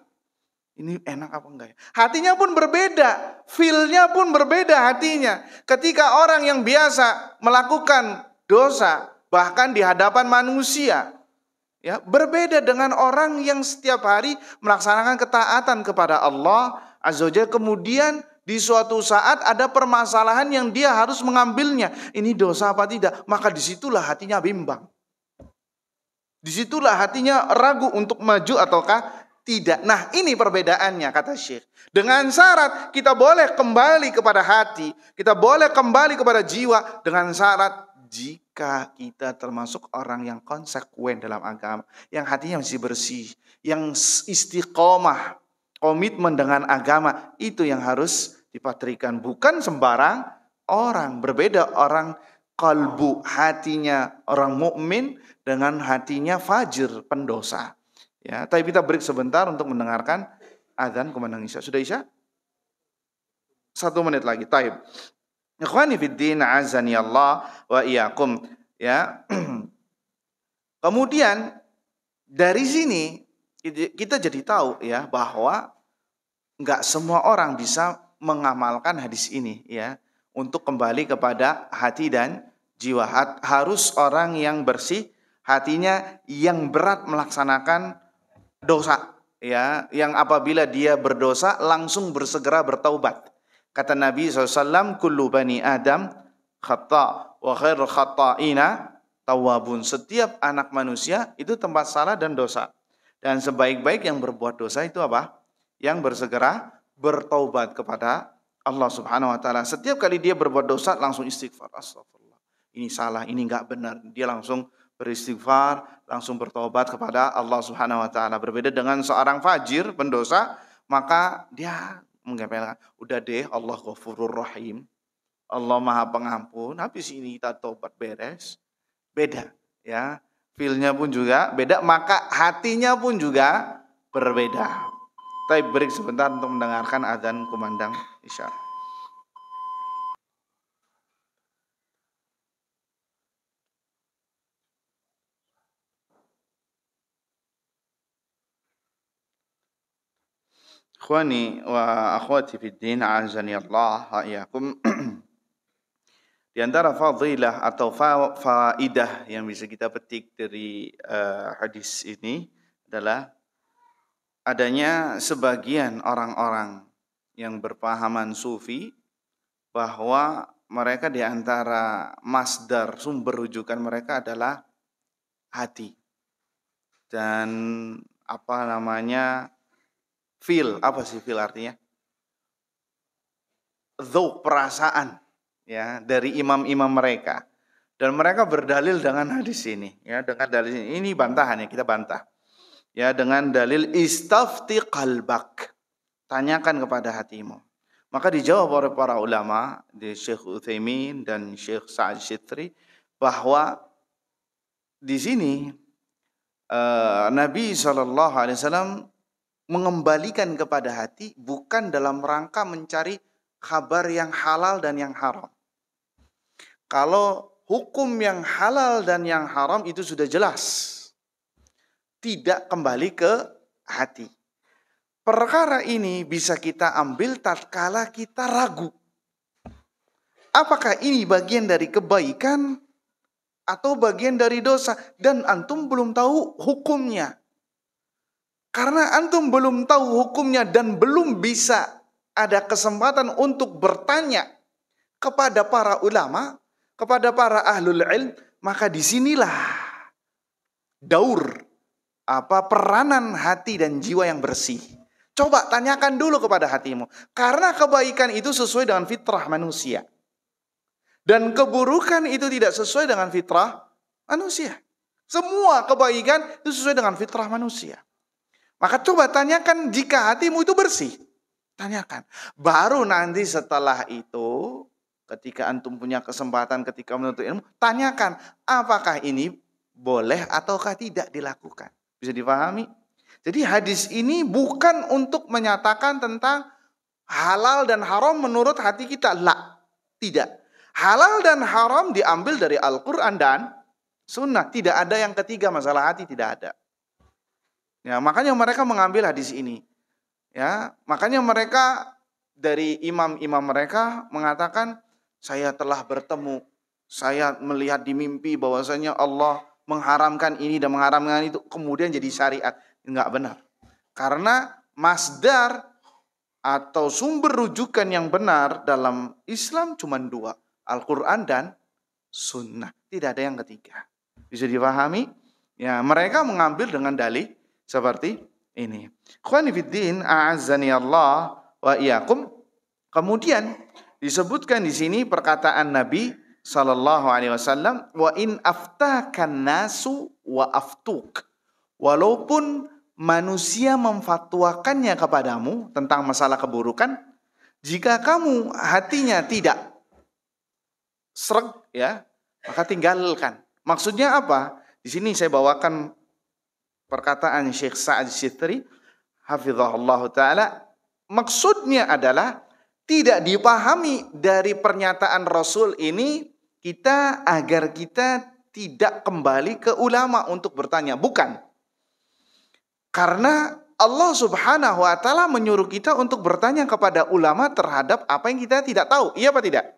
Ini enak apa enggak ya? Hatinya pun berbeda, feel-nya pun berbeda hatinya. Ketika orang yang biasa melakukan dosa, bahkan di hadapan manusia, ya, berbeda dengan orang yang setiap hari melaksanakan ketaatan kepada Allah Azza wa Jalla, kemudian di suatu saat ada permasalahan yang dia harus mengambilnya. Ini dosa apa tidak? Maka disitulah hatinya bimbang. Disitulah hatinya ragu untuk maju ataukah tidak. Nah, ini perbedaannya kata Syekh. Dengan syarat kita boleh kembali kepada hati, kita boleh kembali kepada jiwa, dengan syarat jika kita termasuk orang yang konsekuen dalam agama, yang hatinya masih bersih, yang istiqomah, komitmen dengan agama, itu yang harus dipatrikan, bukan sembarang orang. Berbeda orang kalbu, hatinya orang mukmin dengan hatinya fajir, pendosa. Ya, tapi kita break sebentar untuk mendengarkan azan kumandang Isya. Sudah Isya? 1 menit lagi. Taib. Ikhwani fiddin, azani Allah wa iyyakum. Ya. Kemudian dari sini kita jadi tahu ya bahwa enggak semua orang bisa mengamalkan hadis ini ya, untuk kembali kepada hati dan jiwa. Harus orang yang bersih hatinya, yang berat melaksanakan dosa ya, yang apabila dia berdosa langsung bersegera bertaubat. Kata Nabi SAW, kullu bani Adam khata wa khairul khata'ina tawwabun. Setiap anak manusia itu tempat salah dan dosa, dan sebaik-baik yang berbuat dosa itu apa? Yang bersegera bertaubat kepada Allah Subhanahu wa taala. Setiap kali dia berbuat dosa langsung istighfar, astagfirullah, ini salah, ini enggak benar. Dia langsung beristighfar, langsung bertobat kepada Allah Subhanahu wa taala. Berbeda dengan seorang fajir, pendosa, maka dia menggapelkan, udah deh, Allah Ghafurur Rahim, Allah Maha Pengampun, habis ini kita tobat beres. Beda ya, feel-nya pun juga beda, maka hatinya pun juga berbeda. Tapi break sebentar untuk mendengarkan azan kumandang Isya. Ikhwani wa akhwati fid din, azani Allah wa iyyakum. Di antara fadilah atau faidah yang bisa kita petik dari hadis ini adalah adanya sebagian orang-orang yang berpahaman sufi bahwa mereka di antara masdar, sumber rujukan mereka adalah hati dan feel. Apa sih feel artinya? Dzauq, perasaan ya, dari imam-imam mereka. Dan mereka berdalil dengan hadis ini ya, dengan dalil ini bantahan ya, kita bantah. Ya, dengan dalil istafti qalbak. Tanyakan kepada hatimu. Maka dijawab oleh para ulama, di Syekh Utsaimin dan Syekh Sa'ad Syitri, bahwa di sini Nabi SAW mengembalikan kepada hati bukan dalam rangka mencari kabar yang halal dan yang haram. Kalau hukum yang halal dan yang haram itu sudah jelas, tidak kembali ke hati. Perkara ini bisa kita ambil tatkala kita ragu. Apakah ini bagian dari kebaikan atau bagian dari dosa? Dan antum belum tahu hukumnya. Karena antum belum tahu hukumnya dan belum bisa ada kesempatan untuk bertanya kepada para ulama, kepada para ahlul ilm, maka disinilah daur peranan hati dan jiwa yang bersih. Coba tanyakan dulu kepada hatimu, karena kebaikan itu sesuai dengan fitrah manusia dan keburukan itu tidak sesuai dengan fitrah manusia. Semua kebaikan itu sesuai dengan fitrah manusia. Maka coba tanyakan jika hatimu itu bersih. Tanyakan. Baru nanti setelah itu ketika antum punya kesempatan ketika menuntut ilmu, tanyakan apakah ini boleh ataukah tidak dilakukan. Bisa dipahami? Jadi hadis ini bukan untuk menyatakan tentang halal dan haram menurut hati kita. La, tidak. Halal dan haram diambil dari Al-Quran dan Sunnah. Tidak ada yang ketiga, masalah hati tidak ada. Ya, makanya mereka mengambil hadis ini. Ya, makanya mereka dari imam-imam mereka mengatakan, saya telah bertemu, saya melihat di mimpi bahwasanya Allah mengharamkan ini dan mengharamkan itu, kemudian jadi syariat. Enggak benar. Karena masdar atau sumber rujukan yang benar dalam Islam cuma dua, Al-Quran dan Sunnah. Tidak ada yang ketiga. Bisa dipahami? Ya, mereka mengambil dengan dalih seperti ini. Ikhwani fiddin, a'azzani Allah wa iyyakum. Kemudian disebutkan di sini perkataan Nabi sallallahu alaihi wasallam, wa in aftakan nasu wa aftuk. Walaupun manusia memfatwakannya kepadamu tentang masalah keburukan, jika kamu hatinya tidak sreg, ya, maka tinggalkan. Maksudnya apa? Di sini saya bawakan perkataan Syekh Sa'ad Syitri hafizahullah ta'ala. Maksudnya adalah tidak dipahami dari pernyataan Rasul ini kita agar kita tidak kembali ke ulama untuk bertanya. Bukan. Karena Allah subhanahu wa ta'ala menyuruh kita untuk bertanya kepada ulama terhadap apa yang kita tidak tahu. Iya apa tidak?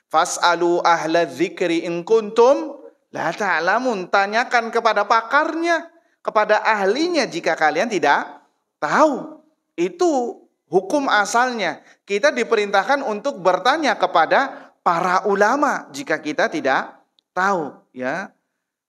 Fas'alu ahla dzikri in kuntum la ta'lamun. Tanyakan kepada pakarnya, kepada ahlinya jika kalian tidak tahu. Itu hukum asalnya. Kita diperintahkan untuk bertanya kepada para ulama jika kita tidak tahu, ya.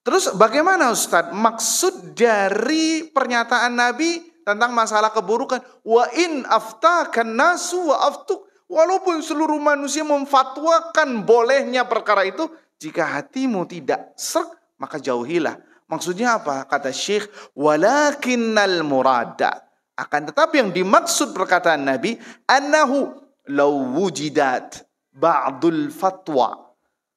Terus bagaimana Ustaz? Maksud dari pernyataan Nabi tentang masalah keburukan, wa in aftakan nasu wa aftuk. Walaupun seluruh manusia memfatwakan bolehnya perkara itu, jika hatimu tidak sreg, maka jauhilah. Maksudnya apa? Kata Syekh, walakinnal murada. Akan tetapi yang dimaksud perkataan Nabi, annahu law wujidat ba'dul fatwa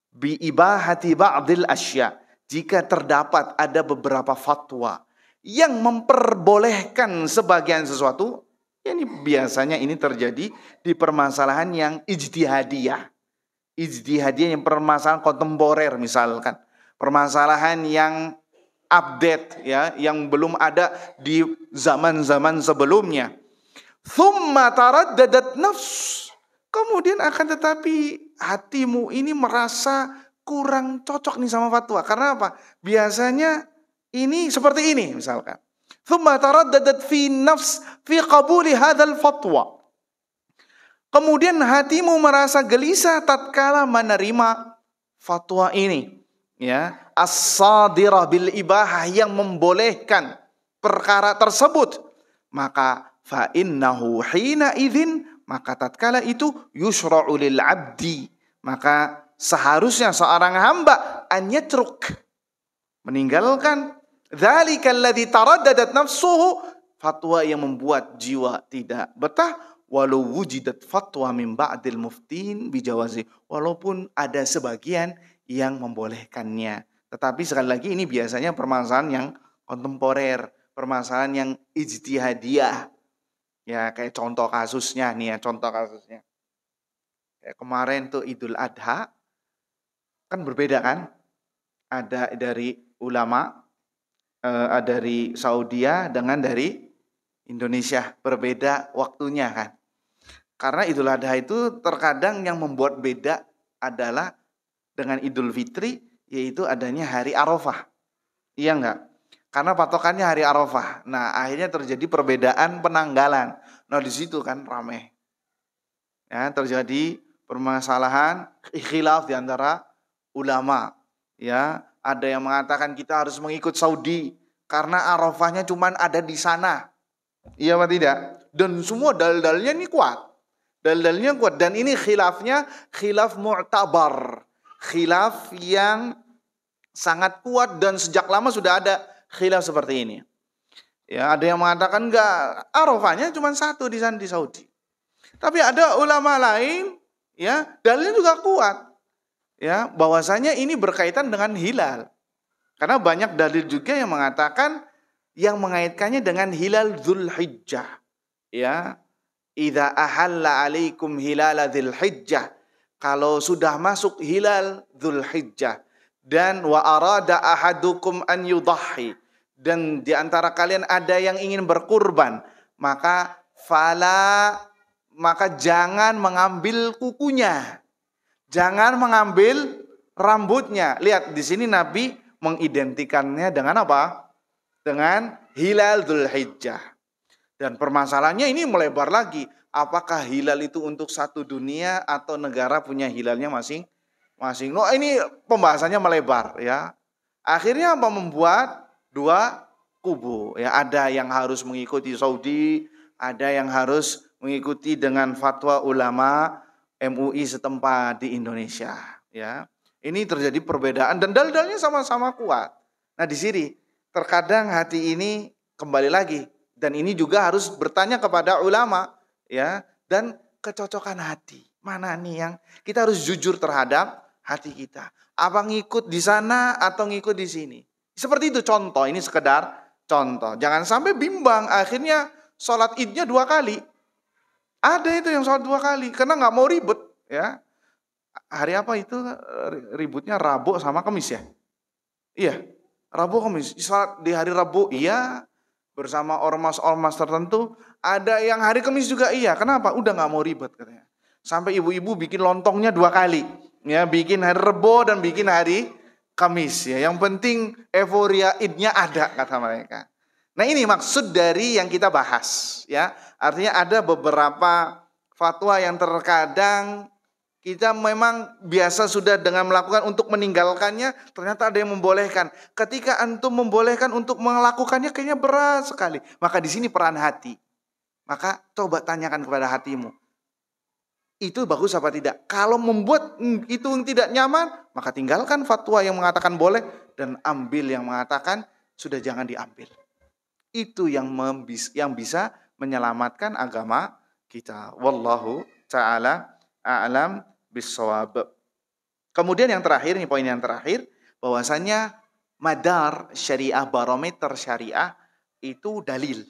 bi ibahati ba'dil asya. Jika terdapat ada beberapa fatwa yang memperbolehkan sebagian sesuatu, ini biasanya ini terjadi di permasalahan yang ijtihadiyah. Ijtihadiyah yang permasalahan kontemporer misalkan. Permasalahan yang update, ya, yang belum ada di zaman-zaman sebelumnya. Thumma taraddadat nafs. Kemudian akan tetapi hatimu ini merasa kurang cocok nih sama fatwa. Karena apa? Biasanya ini seperti ini misalkan. Thumma taraddadat fi nafs fi qabuli hadzal fatwa. Kemudian hatimu merasa gelisah tatkala menerima fatwa ini, ya, as-sadirah bil ibahah, yang membolehkan perkara tersebut. Maka fa innahu hina idzin, maka tatkala itu yusra'u lil 'abdi, maka seharusnya seorang hamba an yatruk, meninggalkan dzalika alladzi taraddadat nafsuhu, fatwa yang membuat jiwa tidak betah, walau wujidat fatwa min ba'dil muftin bijawazi, walaupun ada sebagian yang membolehkannya. Tetapi sekali lagi ini biasanya permasalahan yang kontemporer, permasalahan yang ijtihadiyah. Ya, kayak contoh kasusnya nih ya, contoh kasusnya. Kayak kemarin tuh Idul Adha, kan berbeda kan? Ada dari ulama, ada dari Saudi dengan dari Indonesia, berbeda waktunya kan. Karena Idul Adha itu terkadang yang membuat beda adalah dengan Idul Fitri, yaitu adanya hari Arafah. Iya enggak? Karena patokannya hari Arafah. Nah, akhirnya terjadi perbedaan penanggalan. Nah, di situ kan ramai. Ya, terjadi permasalahan khilaf di antara ulama. Ya, ada yang mengatakan kita harus mengikut Saudi karena Arafahnya cuma ada di sana. Iya apa tidak? Dan semua dalil-dalilnya ini kuat. Dalil-dalilnya kuat. Dan ini khilafnya khilaf mu'tabar. Khilaf yang sangat kuat dan sejak lama sudah ada khilaf seperti ini. Ya, ada yang mengatakan enggak, Arafahnya cuma satu di sana di Saudi. Tapi ada ulama lain Ya, dalilnya juga kuat. Ya, bahwasanya ini berkaitan dengan hilal. Karena banyak dalil juga yang mengatakan yang mengaitkannya dengan hilal Dzulhijjah. Ya, idza ahalla alaikum hilal Dzulhijjah. Kalau sudah masuk hilal Dzulhijjah dan wa arada ahadukum an yudahhi, dan di antara kalian ada yang ingin berkurban, maka jangan mengambil kukunya, jangan mengambil rambutnya. Lihat di sini Nabi mengidentikannya dengan apa? Dengan hilal Dzulhijjah. Dan permasalahannya ini melebar lagi. Apakah hilal itu untuk satu dunia atau negara punya hilalnya masing-masing? No, ini pembahasannya melebar ya. Akhirnya apa? Membuat dua kubu ya. Ada yang harus mengikuti Saudi, ada yang harus mengikuti dengan fatwa ulama MUI setempat di Indonesia ya. Ini terjadi perbedaan dan dalil-dalilnya sama-sama kuat. Nah, di sini terkadang hati ini kembali lagi, dan ini juga harus bertanya kepada ulama ya, dan kecocokan hati. Mana nih yang kita harus jujur terhadap hati kita. Apa ngikut di sana atau ngikut di sini? Seperti itu contoh, ini sekedar contoh. Jangan sampai bimbang akhirnya sholat idnya 2 kali. Ada itu yang sholat 2 kali karena nggak mau ribet ya. Hari apa itu ributnya? Rabu sama Kamis ya? Iya, Rabu Kamis. Sholat di hari Rabu iya, bersama ormas-ormas tertentu. Ada yang hari Kamis juga iya. Kenapa? Udah nggak mau ribet katanya. Sampai ibu-ibu bikin lontongnya 2 kali. Ya, bikin hari Rebo dan bikin hari Kamis ya. Yang penting euforia idnya ada kata mereka. Nah, ini maksud dari yang kita bahas ya. Artinya ada beberapa fatwa yang terkadang kita memang biasa sudah dengan melakukan untuk meninggalkannya, ternyata ada yang membolehkan. Ketika antum membolehkan untuk melakukannya kayaknya berat sekali. Maka di sini peran hati. Maka coba tanyakan kepada hatimu. Itu bagus apa tidak? Kalau membuat itu yang tidak nyaman, maka tinggalkan fatwa yang mengatakan boleh dan ambil yang mengatakan sudah jangan diambil. Itu yang bisa menyelamatkan agama kita. Wallahu ta'ala a'lam bissawab. Kemudian yang terakhir, ini poin yang terakhir, bahwasanya madar syariah, barometer syariah itu dalil.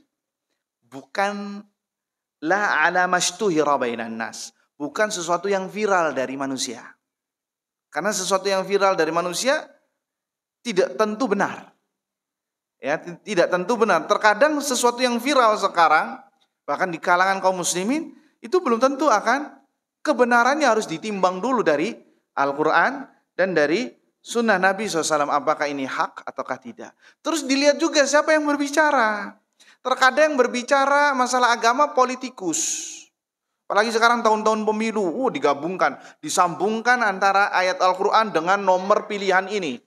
Bukan la ala mashtuhira bainan nas. Bukan sesuatu yang viral dari manusia. Karena sesuatu yang viral dari manusia tidak tentu benar. Ya, tidak tentu benar. Terkadang sesuatu yang viral sekarang, bahkan di kalangan kaum muslimin, itu belum tentu akan kebenarannya, harus ditimbang dulu dari Al-Quran dan dari sunnah Nabi SAW. Apakah ini hak ataukah tidak. Terus dilihat juga siapa yang berbicara. Terkadang yang berbicara masalah agama politikus. Apalagi sekarang tahun-tahun pemilu, digabungkan, disambungkan antara ayat Al-Quran dengan nomor pilihan ini.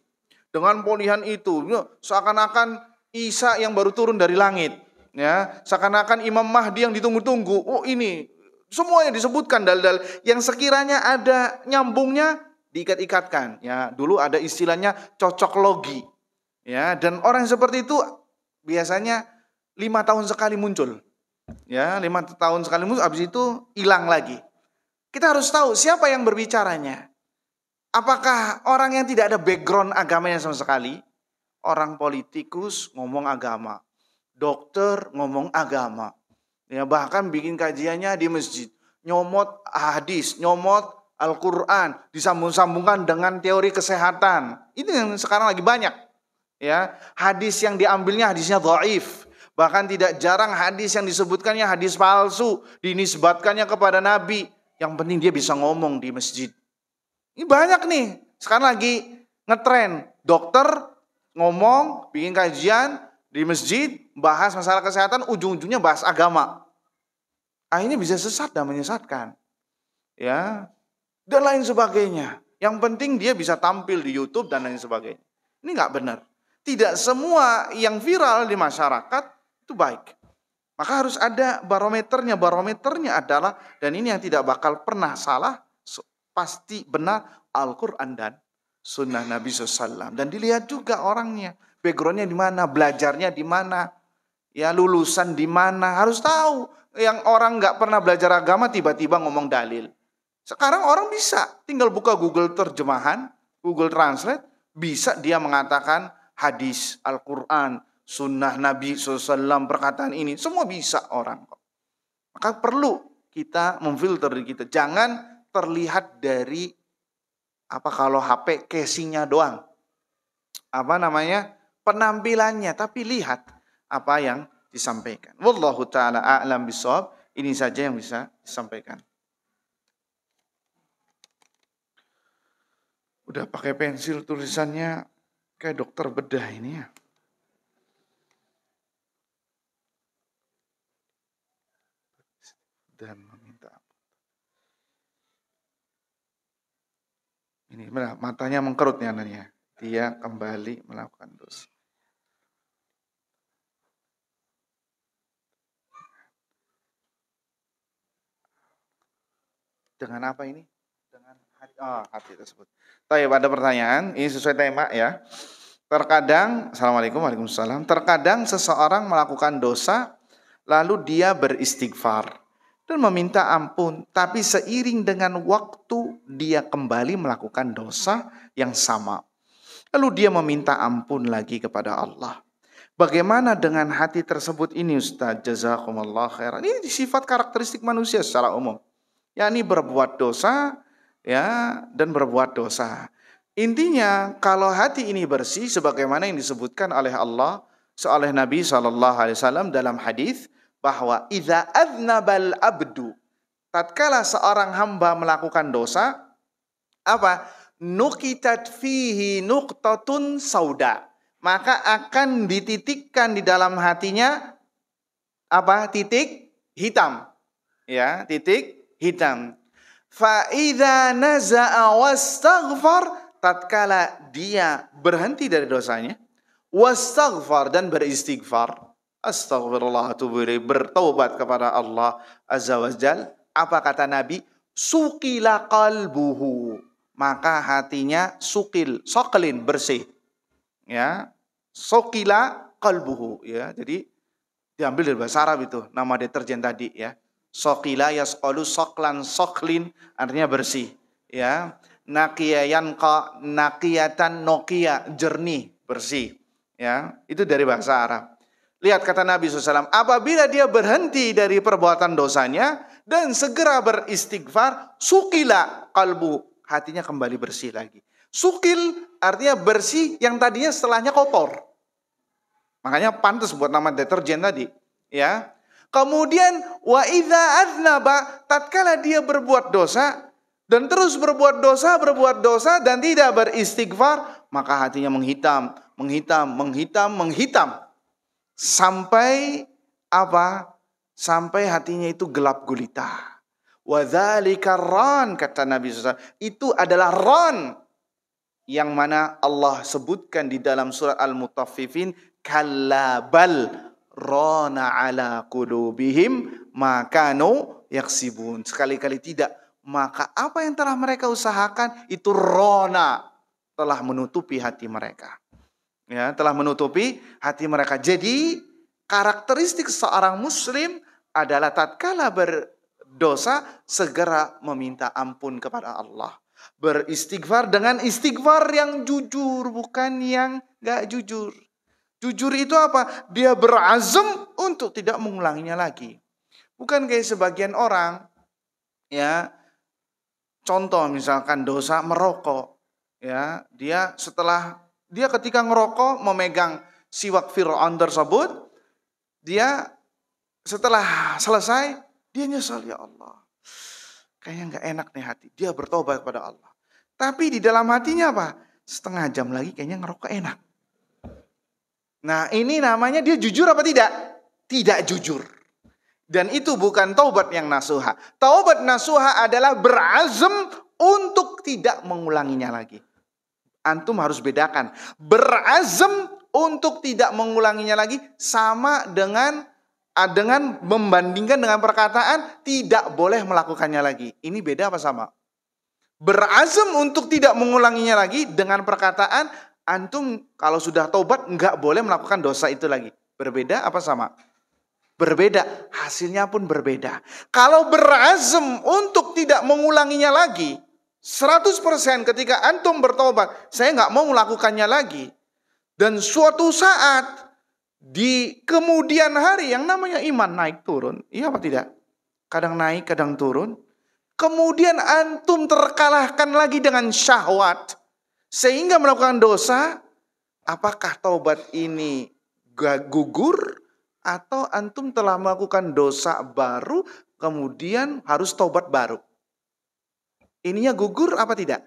Dengan pilihan itu, seakan-akan Isa yang baru turun dari langit. Ya, seakan-akan Imam Mahdi yang ditunggu-tunggu. Ini semuanya disebutkan dalil-dalil yang sekiranya ada nyambungnya diikat-ikatkan. Ya, dulu ada istilahnya cocok logi. Ya, dan orang seperti itu biasanya 5 tahun sekali muncul. Ya, 5 tahun sekali muncul, habis itu hilang lagi. Kita harus tahu siapa yang berbicaranya. Apakah orang yang tidak ada background agamanya sama sekali? Orang politikus ngomong agama, dokter ngomong agama. Ya, bahkan bikin kajiannya di masjid, nyomot hadis, nyomot Al-Quran, disambung-sambungkan dengan teori kesehatan. Itu yang sekarang lagi banyak. Ya, hadis yang diambilnya hadisnya dhaif. Bahkan tidak jarang hadis yang disebutkannya hadis palsu, dinisbatkannya kepada Nabi. Yang penting dia bisa ngomong di masjid. Ini banyak nih. Sekarang lagi ngetren. Dokter ngomong, bikin kajian di masjid, bahas masalah kesehatan, ujung-ujungnya bahas agama. Akhirnya bisa sesat dan menyesatkan. Ya, dan lain sebagainya. Yang penting dia bisa tampil di YouTube dan lain sebagainya. Ini nggak benar. Tidak semua yang viral di masyarakat itu baik. Maka harus ada barometernya. Barometernya adalah, dan ini yang tidak bakal pernah salah, pasti benar Al-Quran dan sunnah Nabi SAW. Dan dilihat juga orangnya, backgroundnya di mana, belajarnya di mana, ya lulusan di mana, harus tahu. Yang orang nggak pernah belajar agama tiba-tiba ngomong dalil. Sekarang orang bisa tinggal buka Google terjemahan, Google Translate, bisa dia mengatakan hadis, Al-Quran, sunnah Nabi SAW, perkataan ini, semua bisa orang kok. Maka perlu kita memfilter diri kita. Jangan terlihat dari kalau HP casingnya doang. Penampilannya, tapi lihat apa yang disampaikan. Wallahu ta'ala a'lam bishawab. Ini saja yang bisa disampaikan. Udah pakai pensil tulisannya kayak dokter bedah ini ya. Dan meminta ampun. Ini matanya mengkerut nih anaknya. Dia kembali melakukan dosa. Dengan apa ini? Dengan hati tersebut. Baik, ada pertanyaan. Ini sesuai tema ya. Terkadang, Assalamualaikum warahmatullahi wabarakatuh. Terkadang seseorang melakukan dosa, lalu dia beristighfar dan meminta ampun. Tapi seiring dengan waktu, dia kembali melakukan dosa yang sama. Lalu dia meminta ampun lagi kepada Allah. Bagaimana dengan hati tersebut ini Ustaz? Jazakumullah khairan. Ini sifat karakteristik manusia secara umum. Yakni berbuat dosa dan berbuat dosa. Intinya kalau hati ini bersih sebagaimana yang disebutkan oleh Allah, oleh Nabi SAW dalam hadis bahwa idza adznabal abdu, tatkala seorang hamba melakukan dosa, nukitat fihi nuqtatun sauda, maka akan dititikkan di dalam hatinya titik hitam. Ya, titik hitam. Fa idza naza'a wastaghfar, tatkala dia berhenti dari dosanya, wastaghfar dan beristighfar, astaghfirullah atubu ilaih, bertaubat kepada Allah azza wajal, apa kata Nabi? Suqila qalbuhu, maka hatinya soqlin bersih. Ya, suqila qalbuhu ya. Jadi diambil dari bahasa Arab itu nama deterjen tadi ya. Soqila yasqalu soqlan soqlin, artinya bersih ya. Naqiyan naqiyatan nokia, jernih, bersih ya. Itu dari bahasa Arab. Lihat kata Nabi SAW, apabila dia berhenti dari perbuatan dosanya dan segera beristighfar, suqila qalbu, hatinya kembali bersih lagi. Suqil artinya bersih yang tadinya setelahnya kotor. Makanya pantas buat nama deterjen tadi ya. Kemudian wa idza adznaba, tatkala dia berbuat dosa dan terus berbuat dosa dan tidak beristighfar, maka hatinya menghitam sampai sampai hatinya itu gelap gulita. Wa dzalika ran, kata Nabi SAW, itu adalah ran yang mana Allah sebutkan di dalam surat Al-Mutaffifin, kallabal rana ala qulubihim ma kanu yaksibun. Sekali-kali tidak, maka apa yang telah mereka usahakan itu rona, telah menutupi hati mereka. Ya, telah menutupi hati mereka. Jadi karakteristik seorang muslim adalah tatkala berdosa segera meminta ampun kepada Allah. Beristighfar dengan istighfar yang jujur, bukan yang gak jujur. Jujur itu apa? Dia berazam untuk tidak mengulanginya lagi. Bukan kayak sebagian orang, ya. Contoh misalkan dosa merokok, ya. Dia ketika ngerokok memegang siwak Fir'aun tersebut, dia setelah selesai dia nyesal, ya Allah, kayaknya nggak enak nih hati. Dia bertobat kepada Allah. Tapi di dalam hatinya apa? Setengah jam lagi kayaknya ngerokok enak. Nah, ini namanya dia jujur apa tidak? Tidak jujur. Dan itu bukan taubat yang nasuha. Taubat nasuha adalah berazam untuk tidak mengulanginya lagi. Antum harus bedakan. Berazam untuk tidak mengulanginya lagi sama dengan membandingkan dengan perkataan tidak boleh melakukannya lagi. Ini beda apa sama? Berazam untuk tidak mengulanginya lagi dengan perkataan antum kalau sudah taubat nggak boleh melakukan dosa itu lagi. Berbeda apa sama? berbeda, hasilnya pun berbeda. Kalau berazam untuk tidak mengulanginya lagi, 100% ketika antum bertobat, saya nggak mau melakukannya lagi. Dan suatu saat di kemudian hari yang namanya iman naik turun, iya apa tidak? Kadang naik, kadang turun. Kemudian antum terkalahkan lagi dengan syahwat sehingga melakukan dosa. Apakah taubat ini gugur atau antum telah melakukan dosa baru kemudian harus taubat baru? Ininya gugur apa tidak?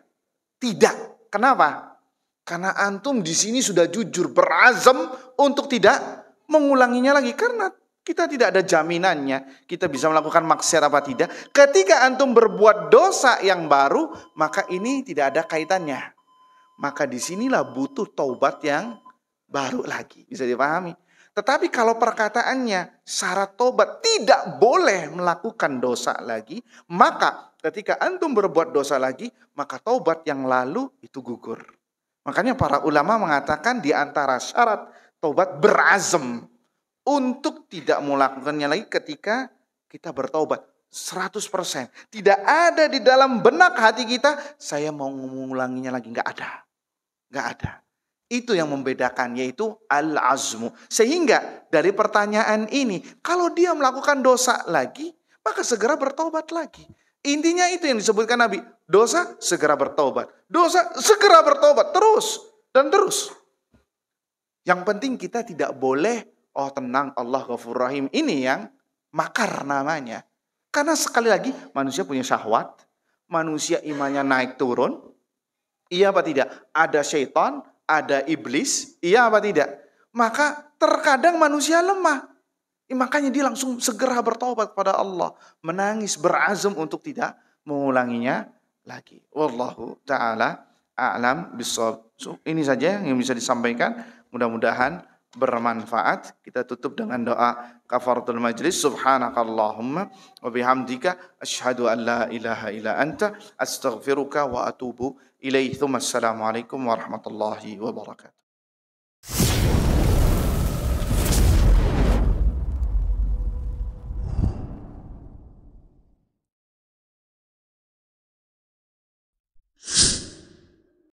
Tidak. Kenapa? Karena antum di sini sudah jujur berazam untuk tidak mengulanginya lagi. Karena kita tidak ada jaminannya kita bisa melakukan maksiat apa tidak. Ketika antum berbuat dosa yang baru, maka ini tidak ada kaitannya. Maka disinilah butuh taubat yang baru lagi. Bisa dipahami? Tetapi kalau perkataannya syarat taubat tidak boleh melakukan dosa lagi, maka ketika antum berbuat dosa lagi, maka taubat yang lalu itu gugur. Makanya para ulama mengatakan di antara syarat taubat berazam untuk tidak melakukannya lagi ketika kita bertaubat 100%. Tidak ada di dalam benak hati kita, saya mau mengulanginya lagi. Nggak ada. Nggak ada. Itu yang membedakan, yaitu al-azmu. Sehingga dari pertanyaan ini, kalau dia melakukan dosa lagi, maka segera bertaubat lagi. Intinya itu yang disebutkan Nabi. Dosa, segera bertobat. Dosa, segera bertobat. Terus. Dan terus. Yang penting kita tidak boleh, oh tenang Allah Ghafur Rahim. Ini yang makar namanya. Karena sekali lagi, manusia punya syahwat. Manusia imannya naik turun. Iya apa tidak? Ada syaitan, ada iblis. Iya apa tidak? Maka terkadang manusia lemah. Makanya dia langsung segera bertobat kepada Allah. Menangis, berazam untuk tidak mengulanginya lagi. Wallahu ta'ala a'lam bishawab. Ini saja yang bisa disampaikan. Mudah-mudahan bermanfaat. Kita tutup dengan doa kafaratul majlis. Subhanakallahumma wa bihamdika asyhadu an la ilaha illa anta astaghfiruka wa atubu ilaih. Assalamualaikum warahmatullahi wabarakatuh.